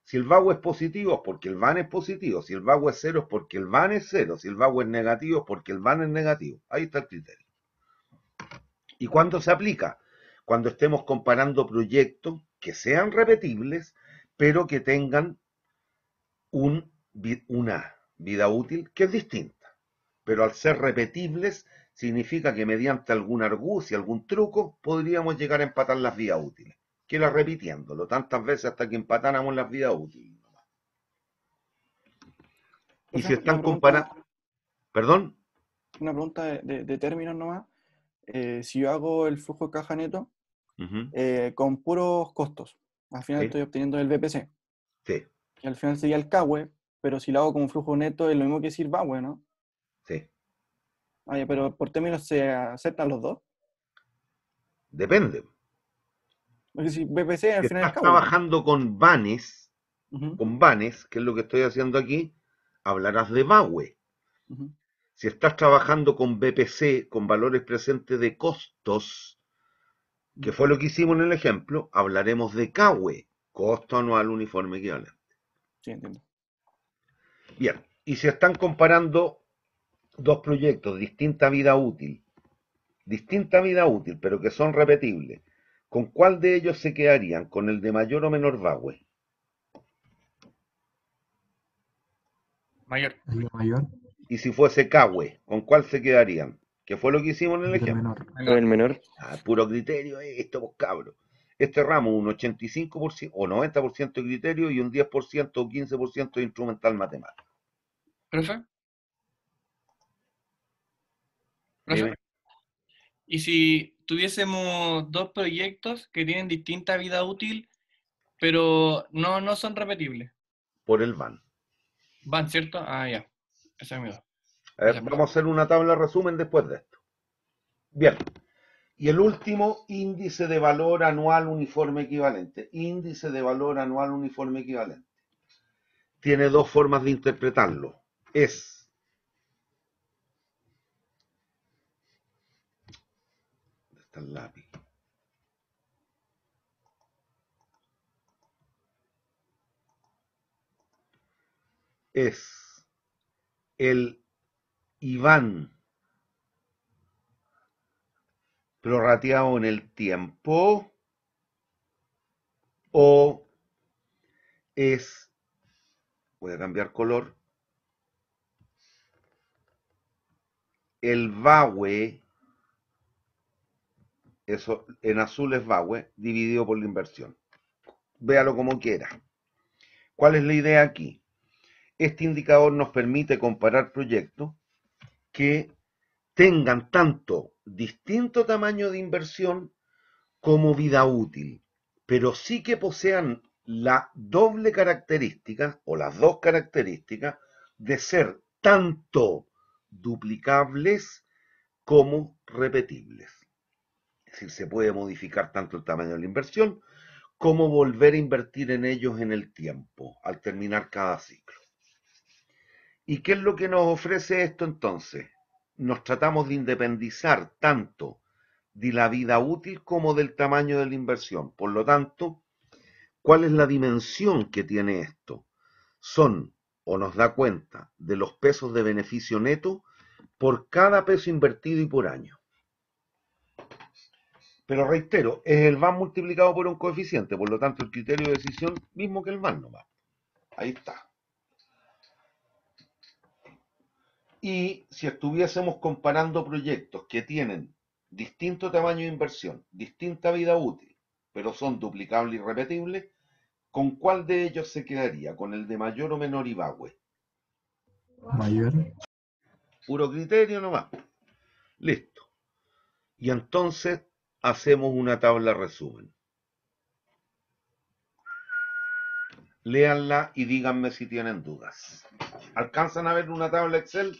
Si el VAWE es positivo es porque el VAN es positivo. Si el VAWE es cero es porque el VAN es cero. Si el VAWE es negativo es porque el VAN es negativo. Ahí está el criterio. ¿Y cuándo se aplica? Cuando estemos comparando proyectos que sean repetibles, pero que tengan una vida útil que es distinta. Pero al ser repetibles, significa que mediante alguna argucia, algún truco, podríamos llegar a empatar las vidas útiles. Que era repitiéndolo tantas veces hasta que empatáramos las vidas útiles. Y si Profe, están comparando... ¿Perdón? una pregunta de términos nomás. Si yo hago el flujo de caja neto Ujú. con puros costos, al final Sí, estoy obteniendo el BPC, sí, que al final sería el CAWE, pero si lo hago como flujo neto es lo mismo que decir VAWE, ¿no? sí. Ah, ya, pero por términos se aceptan los dos. Depende. Porque si BPC al Si final es estás CAWE. trabajando Ujú, con vanes, que es lo que estoy haciendo aquí, hablarás de VAWE. ujú. Si estás trabajando con BPC, con valores presentes de costos, que fue lo que hicimos en el ejemplo, hablaremos de CAWE, costo anual uniforme equivalente. Sí, entiendo. Bien, y si están comparando dos proyectos, distinta vida útil, pero que son repetibles, ¿con cuál de ellos se quedarían? ¿Con el de mayor o menor VAWE? Mayor. El de mayor, Y si fuese CAWE, ¿con cuál se quedarían? ¿Qué fue lo que hicimos en el el de ejemplo? menor. Con Menor. el menor. Puro criterio, esto, pues cabros. Este ramo, un 85% o 90% de criterio y un 10% o 15% de instrumental matemático. ¿Profe? ¿Profe? Dime, Y si tuviésemos dos proyectos que tienen distinta vida útil, pero no son repetibles. por el VAN. ¿Van, cierto? Ah, ya. Esa es mi duda. A ver, Gracias, profe. vamos a hacer una tabla resumen después de esto. Bien. Y el último, índice de valor anual uniforme equivalente. Índice de valor anual uniforme equivalente. Tiene dos formas de interpretarlo. Es, ¿dónde está el lápiz? Es el IVAN prorrateado en el tiempo o es, voy a cambiar color, el VAWE, eso en azul es VAWE, dividido por la inversión. Véalo como quiera. ¿Cuál es la idea aquí? Este indicador nos permite comparar proyectos que tengan tanto distinto tamaño de inversión como vida útil, pero sí que posean la doble característica o las dos características de ser tanto duplicables como repetibles. Es decir, se puede modificar tanto el tamaño de la inversión como volver a invertir en ellos en el tiempo, al terminar cada ciclo. ¿Y qué es lo que nos ofrece esto entonces? Nos tratamos de independizar tanto de la vida útil como del tamaño de la inversión. Por lo tanto, ¿Cuál es la dimensión que tiene esto? Son, o nos da cuenta, de los pesos de beneficio neto por cada peso invertido y por año. Pero reitero, es el VAN multiplicado por un coeficiente, por lo tanto el criterio de decisión mismo que el VAN nomás. Ahí está. Y si estuviésemos comparando proyectos que tienen distinto tamaño de inversión, distinta vida útil, pero son duplicables y repetibles, ¿con cuál de ellos se quedaría? ¿Con el de mayor o menor IVAWE? Mayor. Puro criterio nomás. Listo. Y entonces hacemos una tabla resumen. Léanla y díganme si tienen dudas. ¿Alcanzan a ver una tabla Excel?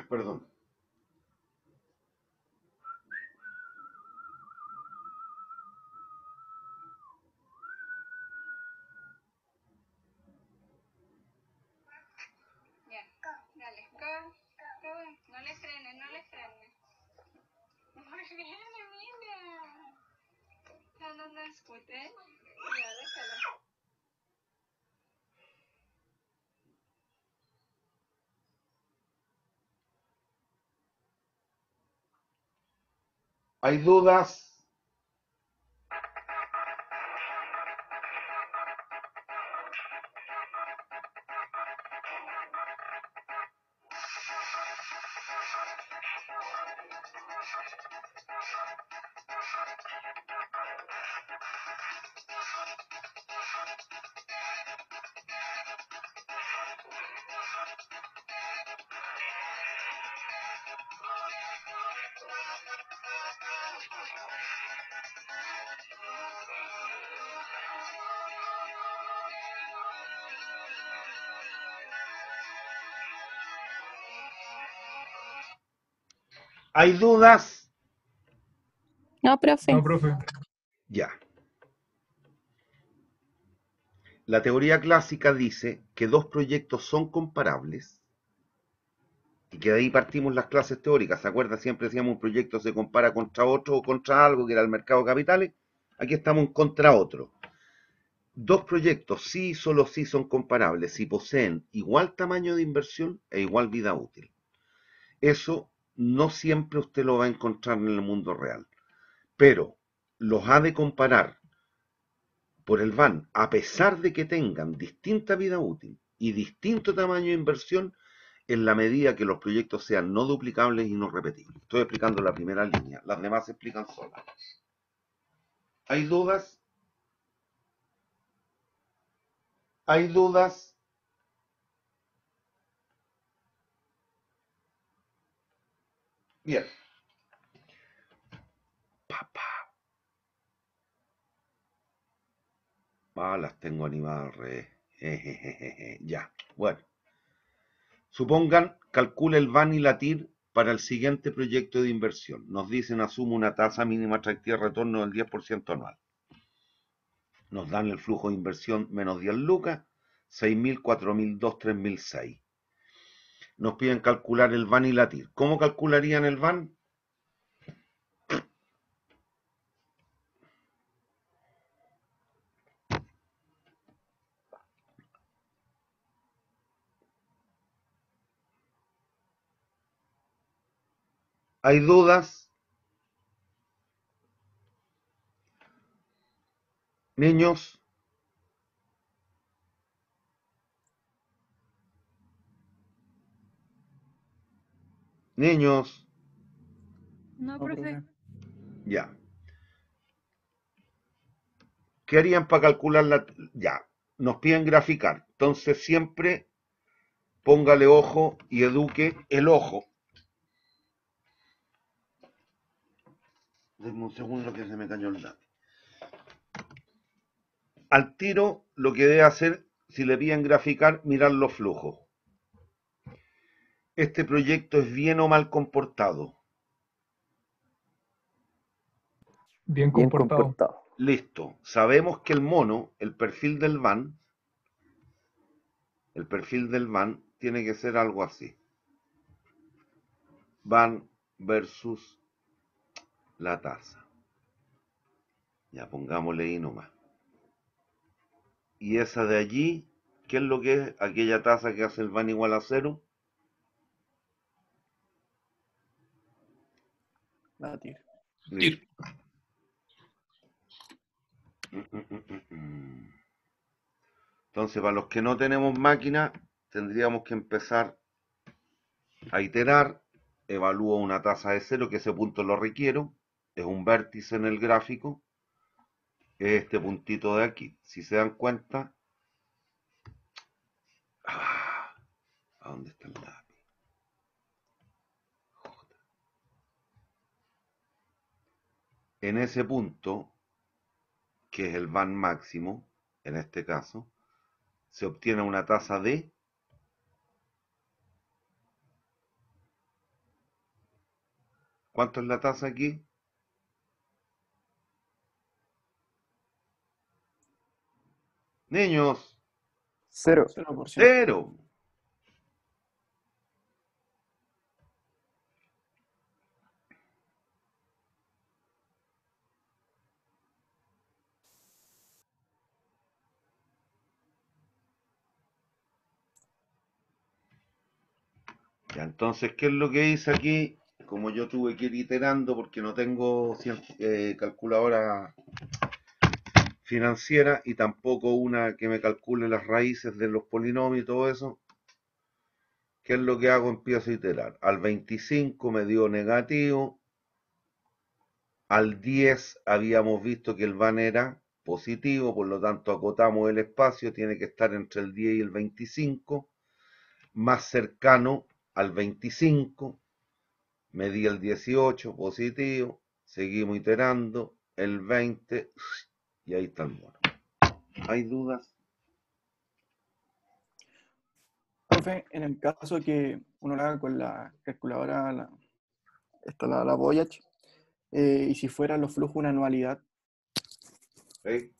Perdón. Ya, dale. Go. No le frenes, no le frenes. Muy bien, Emilia. Está andando en scooter. Ya, déjalo. ¿Hay dudas? ¿Hay dudas? No, profe. No, profe. Ya. La teoría clásica dice que dos proyectos son comparables y que de ahí partimos las clases teóricas. ¿Se acuerdan? Siempre decíamos un proyecto se compara contra otro o contra algo que era el mercado de capitales. Aquí estamos contra otro. Dos proyectos sí, solo sí son comparables si poseen igual tamaño de inversión e igual vida útil. Eso no siempre usted lo va a encontrar en el mundo real, pero los ha de comparar por el VAN, a pesar de que tengan distinta vida útil y distinto tamaño de inversión, en la medida que los proyectos sean no duplicables y no repetibles. Estoy explicando la primera línea, las demás se explican solas. ¿Hay dudas? ¿Hay dudas? Bien. Las tengo animadas al revés. Ya, bueno. Supongan, calcule el VAN y la TIR para el siguiente proyecto de inversión. Nos dicen, asume una tasa mínima atractiva de retorno del 10% anual. Nos dan el flujo de inversión menos 10 lucas, 6.000, 4.002, 3.006. Nos piden calcular el VAN y la TIR. ¿Cómo calcularían el VAN? ¿Hay dudas? Niños. Niños. No, profe. Ya. ¿Qué harían para calcular la... Ya, nos piden graficar. Entonces siempre póngale ojo y eduque el ojo. Denme un segundo que se me cayó el lápiz. Al tiro, lo que debe hacer, si le piden graficar, mirar los flujos. ¿Este proyecto es bien o mal comportado? Bien Bien comportado. comportado. Listo. Sabemos que el mono, el perfil del van tiene que ser algo así. Van versus la tasa. Ya pongámosle ahí nomás. Y esa de allí, ¿qué es lo que es? Aquella tasa que hace el van igual a 0. La TIR. Listo. Entonces, para los que no tenemos máquina, tendríamos que empezar a iterar. Evalúo una tasa de 0, que ese punto lo requiero. Es un vértice en el gráfico. Es este puntito de aquí. Si se dan cuenta... ¿A dónde está el lápiz? En ese punto, que es el van máximo, en este caso, se obtiene una tasa de... ¿Cuánto es la tasa aquí? Niños, 0. 0%. 0. Ya, entonces, ¿qué es lo que hice aquí? Como yo tuve que ir iterando porque no tengo calculadora financiera y tampoco una que me calcule las raíces de los polinomios y todo eso, ¿qué es lo que hago? Empiezo a iterar. Al 25 me dio negativo. Al 10 habíamos visto que el van era positivo, por lo tanto acotamos el espacio, tiene que estar entre el 10 y el 25, más cercano al 25, me di el 18 positivo, seguimos iterando, el 20, y ahí está el mono. ¿Hay dudas? Profe, en el caso que uno lo haga con la calculadora, la Voyage, y si fueran los flujos una anualidad, ¿Sí?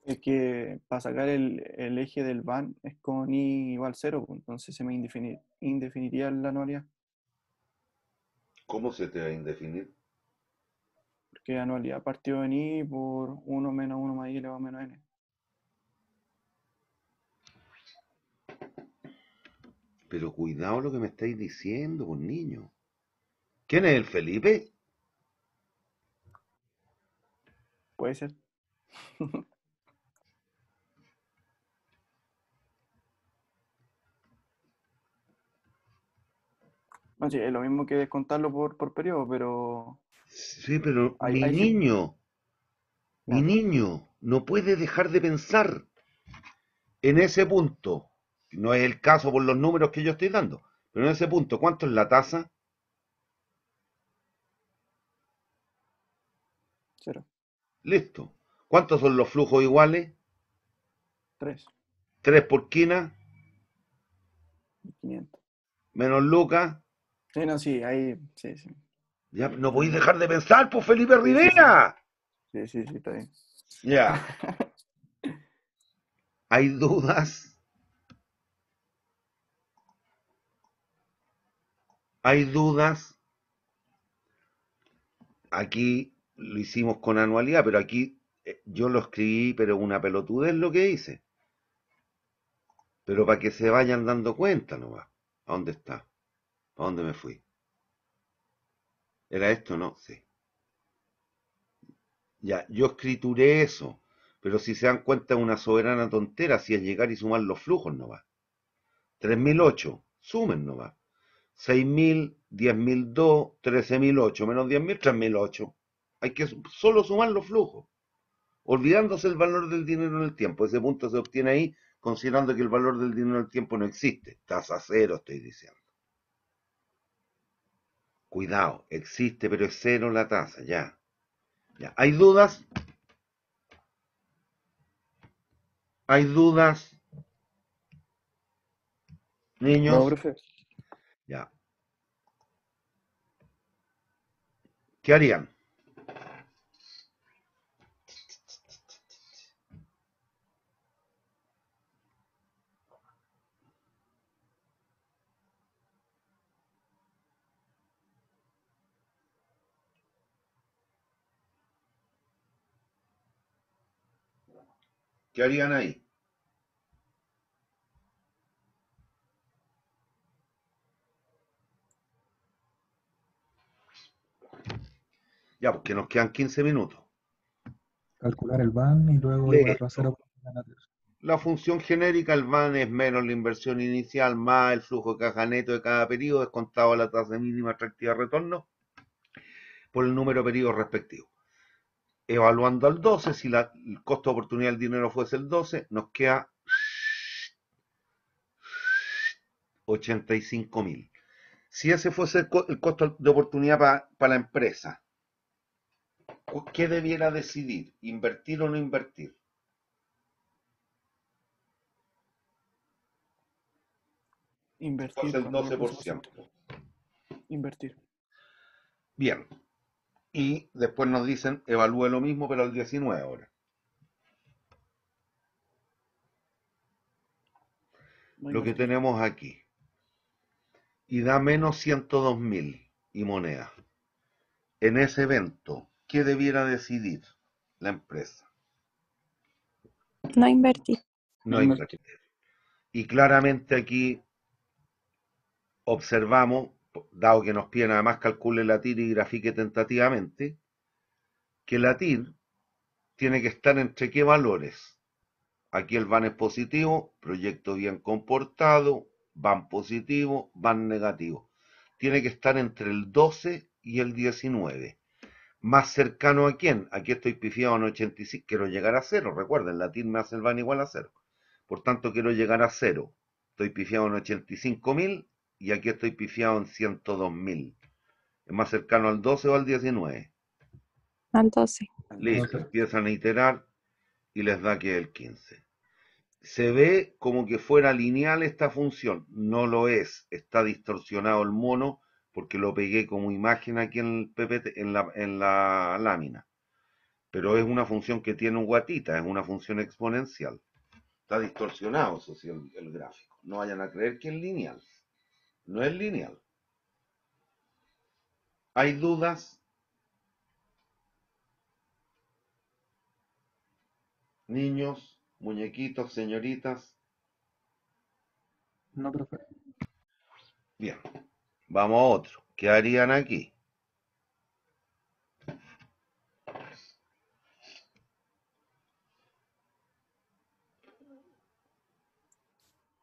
es que para sacar el eje del van es con i igual 0, pues, entonces se me indefiniría la anualidad, ¿Cómo se te va a indefinir? porque anualidad partió en i por 1 menos 1 más i elevado a menos n. Pero cuidado lo que me estáis diciendo, pues niño. ¿Quién es el Felipe? Puede ser. No, sí, es lo mismo que descontarlo por periodo, pero Sí, pero ahí sí. mi Ya. niño, no puede dejar de pensar en ese punto. No es el caso por los números que yo estoy dando, pero en ese punto, ¿cuánto es la tasa? 0. Listo. ¿Cuántos son los flujos iguales? 3. 3 por quina, 500. menos lucas. Sí, no, sí, ahí, sí, sí. Ya no podéis dejar de pensar, pues Felipe Sí, sí, sí. Rivera. Sí, sí, sí, está bien. Ya. ¿Hay dudas? ¿Hay dudas? Aquí lo hicimos con anualidad, pero aquí yo lo escribí, pero una pelotudez lo que hice. Pero para que se vayan dando cuenta nomás. ¿A dónde está? ¿A dónde me fui? ¿Era esto? No, sí. Ya, yo escrituré eso, pero si se dan cuenta es una soberana tontera, si es llegar y sumar los flujos nomás. 3008, sumen nomás. 6000, 10002, 13008, menos 10.000, 3008. Hay que solo sumar los flujos, olvidándose el valor del dinero en el tiempo. Ese punto se obtiene ahí, considerando que el valor del dinero en el tiempo no existe. Tasa cero, estoy diciendo. Cuidado, existe, pero es cero la tasa, ya. Ya. ¿Hay dudas? ¿Hay dudas, No, niños? profe. Ya. ¿Qué harían? ¿Qué harían ahí? Ya, porque nos quedan 15 minutos. Calcular el van y luego igualarlo a cero. La función genérica, el VAN es menos la inversión inicial más el flujo de caja neto de cada periodo descontado la tasa mínima atractiva de retorno por el número de periodos respectivos. Evaluando al 12, si el costo de oportunidad del dinero fuese el 12, nos queda 85.000. Si ese fuese el costo de oportunidad para la empresa, ¿qué debiera decidir? ¿Invertir o no invertir? Invertir Fuese el cuando el 12%. Invertir. Bien. Y después nos dicen, evalúe lo mismo, pero al 19 ahora. Lo que tenemos aquí. Y da menos 102.000 y moneda. En ese evento, ¿qué debiera decidir la empresa? No invertir. No invertir. Y claramente aquí observamos, dado que nos piden además calcule la TIR y grafique tentativamente, que la TIR tiene que estar entre qué valores. Aquí el VAN es positivo, proyecto bien comportado, VAN positivo, VAN negativo. Tiene que estar entre el 12 y el 19. ¿Más cercano a quién? Aquí estoy pifiado en 85, quiero llegar a cero, recuerden, la TIR me hace el VAN igual a cero. Por tanto, quiero llegar a cero. Estoy pifiado en 85.000 y aquí estoy pifiado en 102.000. ¿Es más cercano al 12 o al 19? Al 12. Listo, empiezan a iterar y les da que es el 15. Se ve como que fuera lineal esta función. No lo es. Está distorsionado el mono porque lo pegué como imagen aquí en el PPT, en la lámina. Pero es una función que tiene un guatita, es una función exponencial. Está distorsionado, eso sí, el gráfico. No vayan a creer que es lineal. No es lineal. ¿Hay dudas? Niños, muñequitos, señoritas. No, profe. Bien, vamos a otro. ¿Qué harían aquí?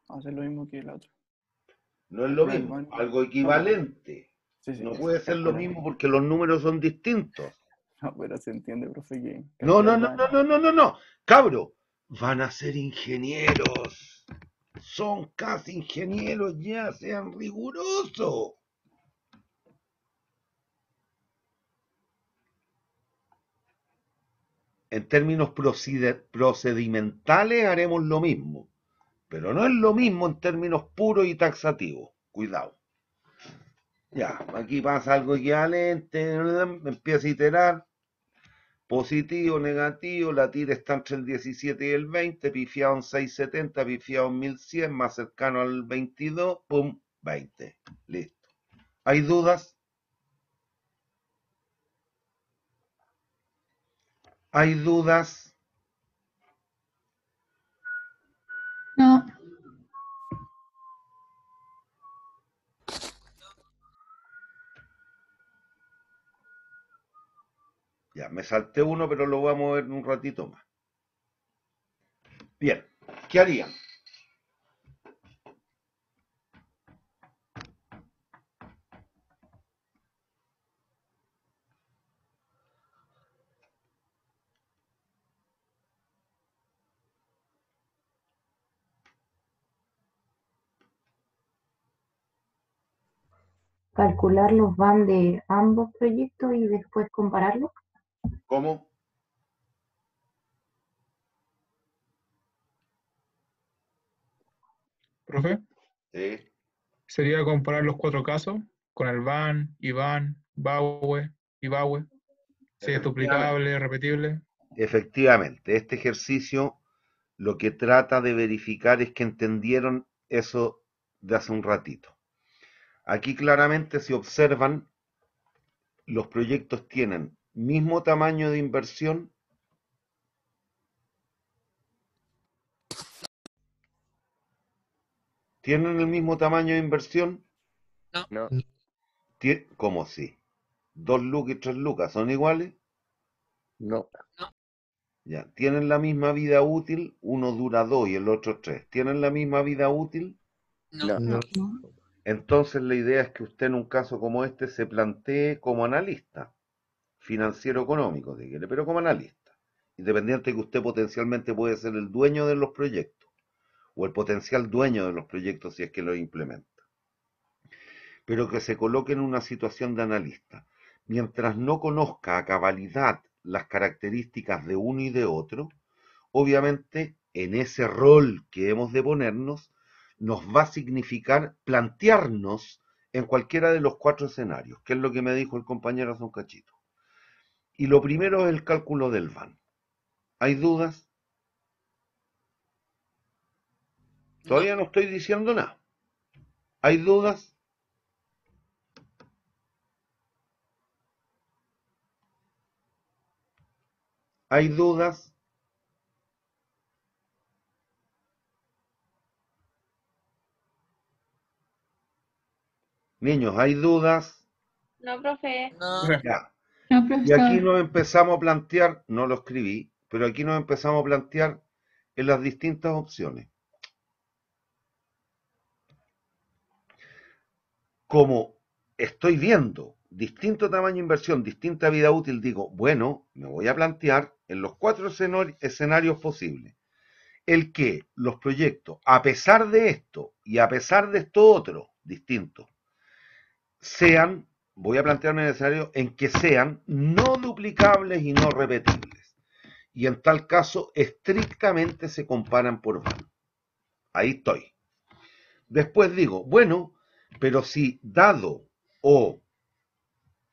Hacer lo mismo que el otro. No es lo Calcular el mismo, van. algo equivalente. Sí, No puede ser lo calcular. mismo porque los números son distintos. No, pero se entiende, profe, que No, calcular no, no, van. no, no, no, no, no. Cabro, van a ser ingenieros. Son casi ingenieros ya, sean rigurosos. En términos procedimentales haremos lo mismo, pero no es lo mismo en términos puros y taxativos. Cuidado. Ya, aquí pasa algo equivalente, empieza a iterar. Positivo, negativo, la tira está entre el 17 y el 20, pifiado en 670, pifiado en 1100, más cercano al 22, pum, 20. Listo. ¿Hay dudas? ¿Hay dudas? No. Ya, me salté uno, pero lo voy a mover un ratito más. Bien, ¿qué harían? calcular los van de ambos proyectos y después compararlos. ¿Cómo? ¿Profe? Sí. Sería comparar los 4 casos con el van, Iván, Baue, Ibaue. Si es duplicable, repetible. Efectivamente, este ejercicio lo que trata de verificar es que entendieron eso de hace un ratito. Aquí claramente si observan, los proyectos tienen mismo tamaño de inversión, ¿tienen el mismo tamaño de inversión? No. ¿Cómo sí? 2 lucas y 3 lucas, ¿son iguales? No. Ya. ¿Tienen la misma vida útil? Uno dura 2 y el otro 3. ¿Tienen la misma vida útil? No. No. Entonces la idea es que usted en un caso como este se plantee como analista financiero económico, si quiere, pero como analista, independiente de que usted potencialmente puede ser el dueño de los proyectos o el potencial dueño de los proyectos si es que los implementa, pero que se coloque en una situación de analista. Mientras no conozca a cabalidad las características de uno y de otro, obviamente en ese rol que hemos de ponernos, nos va a significar plantearnos en cualquiera de los 4 escenarios, que es lo que me dijo el compañero hace un cachito. Y lo primero es el cálculo del van. ¿Hay dudas? Todavía no estoy diciendo nada. ¿Hay dudas? ¿Hay dudas? Niños, ¿hay dudas? No, profe. Ya. No, Y aquí profesor. nos empezamos a plantear, no lo escribí, pero aquí nos empezamos a plantear en las distintas opciones. Como estoy viendo distinto tamaño de inversión, distinta vida útil, digo, bueno, me voy a plantear en los 4 escenarios posibles el que los proyectos, a pesar de esto y a pesar de esto otro distinto, sean, voy a plantearme el escenario en que sean no duplicables y no repetibles. Y en tal caso, estrictamente se comparan por van. Ahí estoy. Después digo, bueno, pero si dado o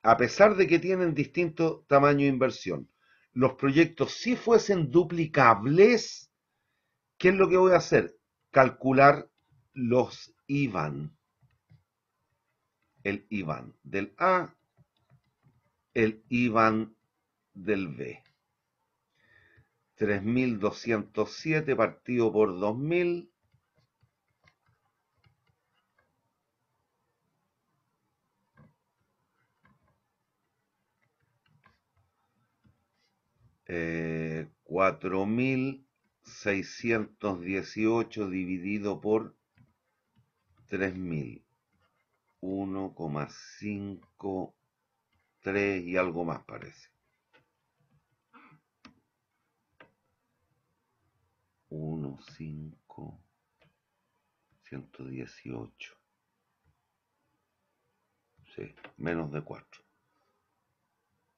a pesar de que tienen distinto tamaño de inversión, los proyectos si fuesen duplicables, ¿qué es lo que voy a hacer? Calcular los IVAN. El IVAN del A, el IVAN del B. 3.207 partido por 2.000. Eh, 4.618 dividido por 3.000. 1,53 y algo más parece. 1,518. Sí, menos de 4.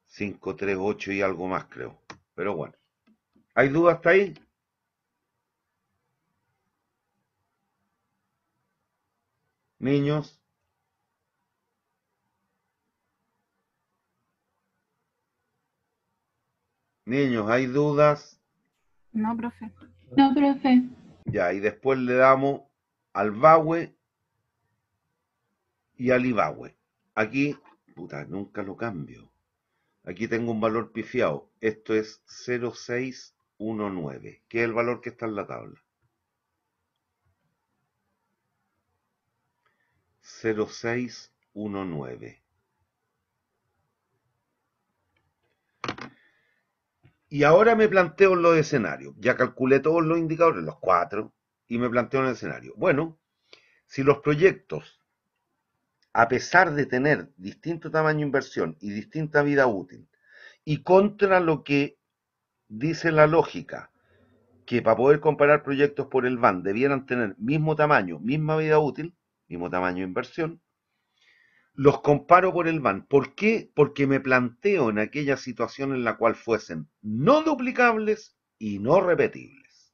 538 y algo más creo. Pero bueno. ¿Hay dudas hasta ahí? Niños. Niños, ¿hay dudas? No, profe. No, profe. Ya, y después le damos al BAWE y al IBAWE. Aquí, puta, nunca lo cambio. Aquí tengo un valor pifiado. Esto es 0,619, que es el valor que está en la tabla. 0,619. Y ahora me planteo los escenarios. Ya calculé todos los indicadores, los 4, y me planteo un escenario. Bueno, si los proyectos, a pesar de tener distinto tamaño de inversión y distinta vida útil, y contra lo que dice la lógica, que para poder comparar proyectos por el van debieran tener mismo tamaño, misma vida útil, mismo tamaño de inversión, Los comparo por el van. ¿Por qué? Porque me planteo en aquella situación en la cual fuesen no duplicables y no repetibles.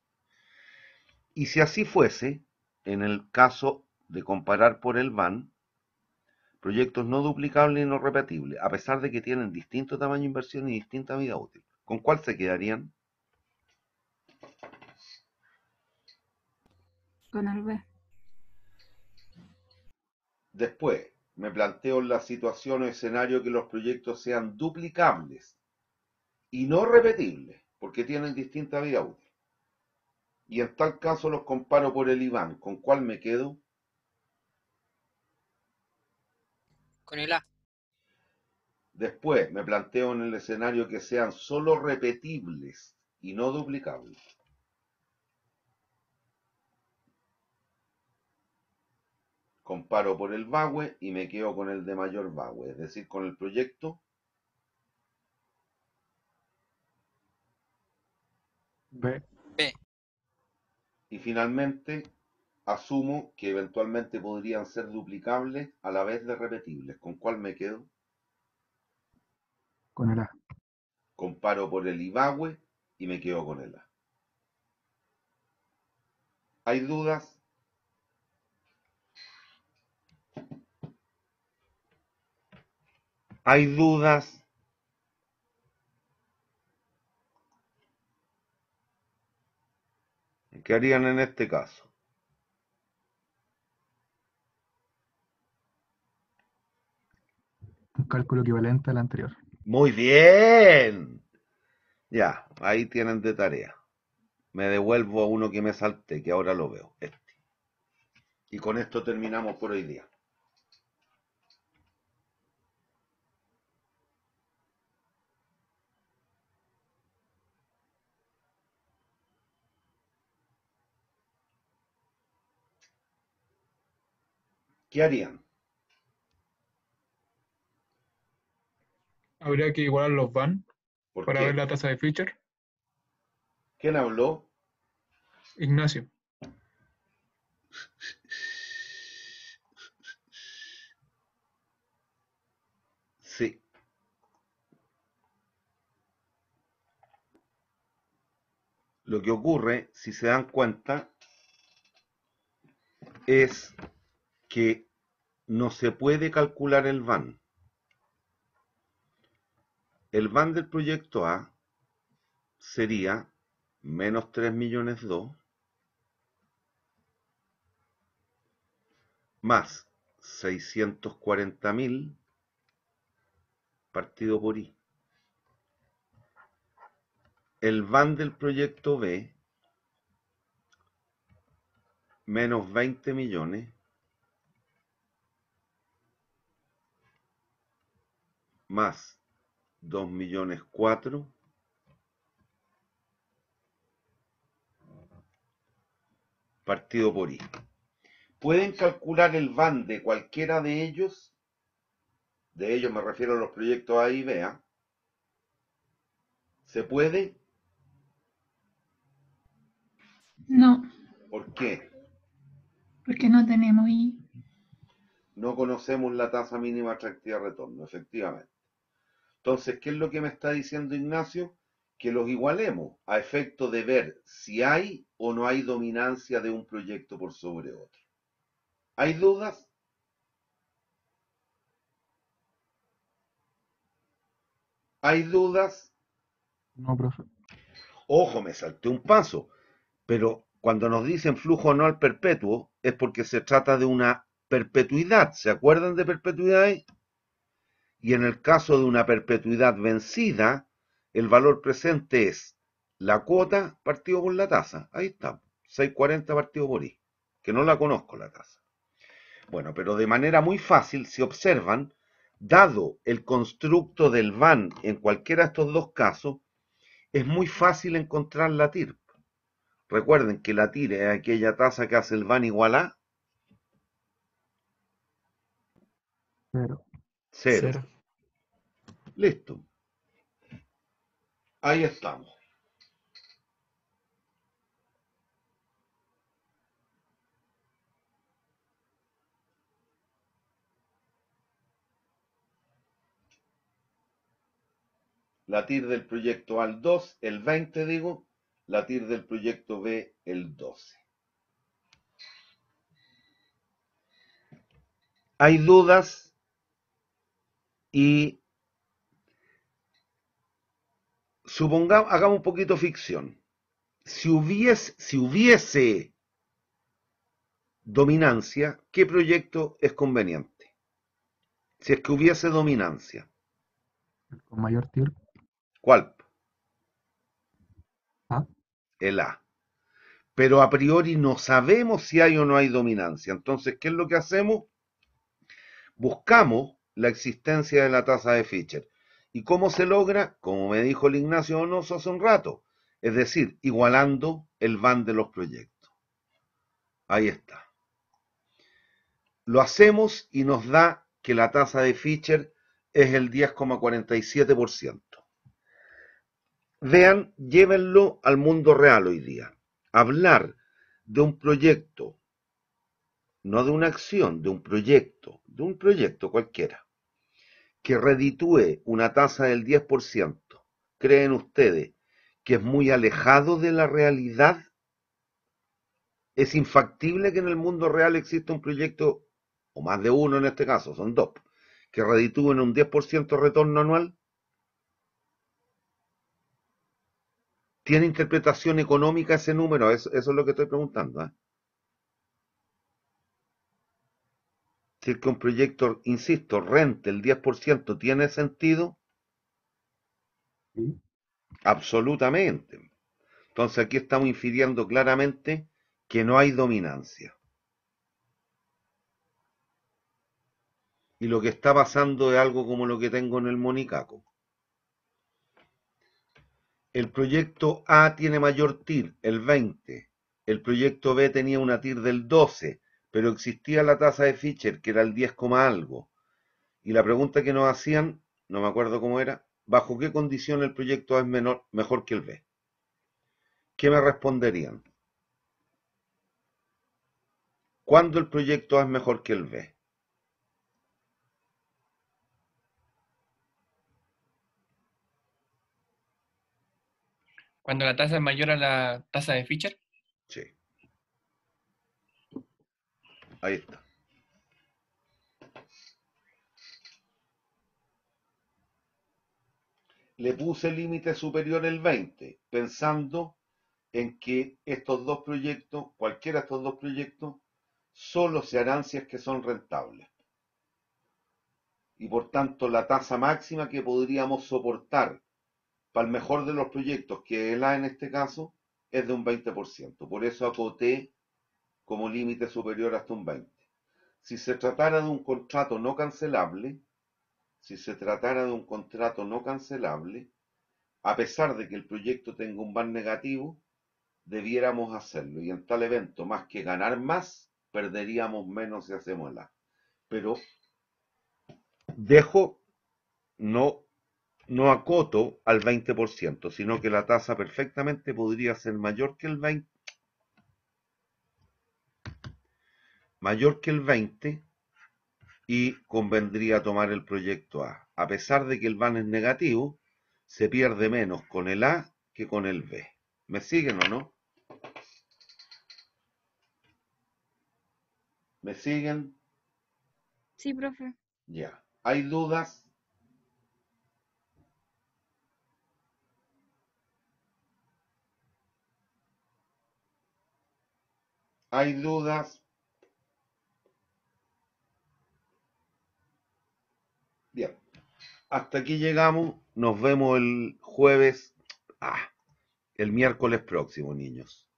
Y si así fuese, en el caso de comparar por el van, proyectos no duplicables y no repetibles, a pesar de que tienen distinto tamaño de inversión y distinta vida útil, ¿con cuál se quedarían? Con el B. Después, me planteo en la situación o escenario que los proyectos sean duplicables y no repetibles, porque tienen distinta vida útil. Y en tal caso los comparo por el IBAN. ¿Con cuál me quedo? Con el A. Después, me planteo en el escenario que sean solo repetibles y no duplicables. Comparo por el VAWE y me quedo con el de mayor VAWE, es decir, con el proyecto B. B. y finalmente asumo que eventualmente podrían ser duplicables a la vez de repetibles. ¿Con cuál me quedo? Con el A. Comparo por el IBAWE y me quedo con el A. ¿Hay dudas? ¿Hay dudas? ¿Qué harían en este caso? Un cálculo equivalente al anterior. Muy bien. Ya, ahí tienen de tarea. Me devuelvo a uno que me salté, que ahora lo veo. Este. Y con esto terminamos por hoy día. ¿Qué harían? Habría que igualar los van ¿Por para ver qué? la tasa de Fisher. ¿Quién habló? Ignacio. Sí. Lo que ocurre, si se dan cuenta, es que no se puede calcular el van. El van del proyecto A sería menos 3.200.000 más 640.000 partido por I. El van del proyecto B, menos 20 millones, más 2.400.000, partido por I. ¿Pueden calcular el van de cualquiera de ellos? De ellos me refiero a los proyectos A y B. ¿Se puede? No, ¿Por qué? porque no tenemos I. No conocemos la tasa mínima atractiva de retorno, efectivamente. Entonces, ¿qué es lo que me está diciendo Ignacio? Que los igualemos a efecto de ver si hay o no hay dominancia de un proyecto por sobre otro. ¿Hay dudas? ¿Hay dudas? No, profe. Ojo, me salté un paso, pero cuando nos dicen flujo anual perpetuo es porque se trata de una perpetuidad. ¿Se acuerdan de perpetuidades? Y en el caso de una perpetuidad vencida, el valor presente es la cuota partido por la tasa. Ahí está, 640 partido por I, que no la conozco la tasa. Bueno, pero de manera muy fácil, si observan, dado el constructo del van en cualquiera de estos dos casos, es muy fácil encontrar la TIR. Recuerden que la TIR es aquella tasa que hace el van igual a Cero. cero. Cero. Listo. Ahí estamos. la TIR del proyecto A el 2, el 20 digo, la TIR del proyecto B el 12. Hay dudas y supongamos, hagamos un poquito ficción. Si hubiese dominancia, ¿qué proyecto es conveniente? Si es que hubiese dominancia. Con mayor TIR. ¿Cuál? A. El A. Pero a priori no sabemos si hay o no hay dominancia. Entonces, ¿qué es lo que hacemos? Buscamos la existencia de la tasa de Fisher. ¿Y cómo se logra? Como me dijo el Ignacio Donoso hace un rato. Es decir, igualando el van de los proyectos. Ahí está. Lo hacemos y nos da que la tasa de Fisher es el 10,47%. Vean, llévenlo al mundo real hoy día. Hablar de un proyecto, no de una acción, de un proyecto cualquiera, que reditúe una tasa del 10%, ¿creen ustedes que es muy alejado de la realidad? ¿Es infactible que en el mundo real exista un proyecto, o más de uno en este caso, son dos, que reditúen un 10% retorno anual? ¿Tiene interpretación económica ese número? Eso es lo que estoy preguntando, ¿eh? Si es que un proyecto, insisto, rente el 10%, ¿tiene sentido? Sí. Absolutamente. Entonces aquí estamos infiriendo claramente que no hay dominancia. Y lo que está pasando es algo como lo que tengo en el Monicaco. El proyecto A tiene mayor TIR, el 20. El proyecto B tenía una TIR del 12, pero existía la tasa de Fisher, que era el 10, algo. Y la pregunta que nos hacían, no me acuerdo cómo era, ¿bajo qué condición el proyecto A es mejor que el B? ¿Qué me responderían? ¿Cuándo el proyecto A es mejor que el B? Cuando la tasa es mayor a la tasa de Fisher. Sí. Ahí está. Le puse límite superior el 20, pensando en que estos dos proyectos, cualquiera de estos dos proyectos, solo se harán si es que son rentables. Y por tanto la tasa máxima que podríamos soportar para el mejor de los proyectos, que es el A en este caso, es de un 20%. Por eso acoté como límite superior hasta un 20%. Si se tratara de un contrato no cancelable, a pesar de que el proyecto tenga un VAR negativo, debiéramos hacerlo. Y en tal evento, más que ganar más, perderíamos menos si hacemos el A. Pero no acoto al 20%, sino que la tasa perfectamente podría ser mayor que el 20, y convendría tomar el proyecto A. A pesar de que el VAN es negativo, se pierde menos con el A que con el B. ¿Me siguen o no? ¿Me siguen? Sí, profe. Ya. ¿Hay dudas? ¿Hay dudas? Bien. Hasta aquí llegamos. Nos vemos el jueves. El miércoles próximo, niños.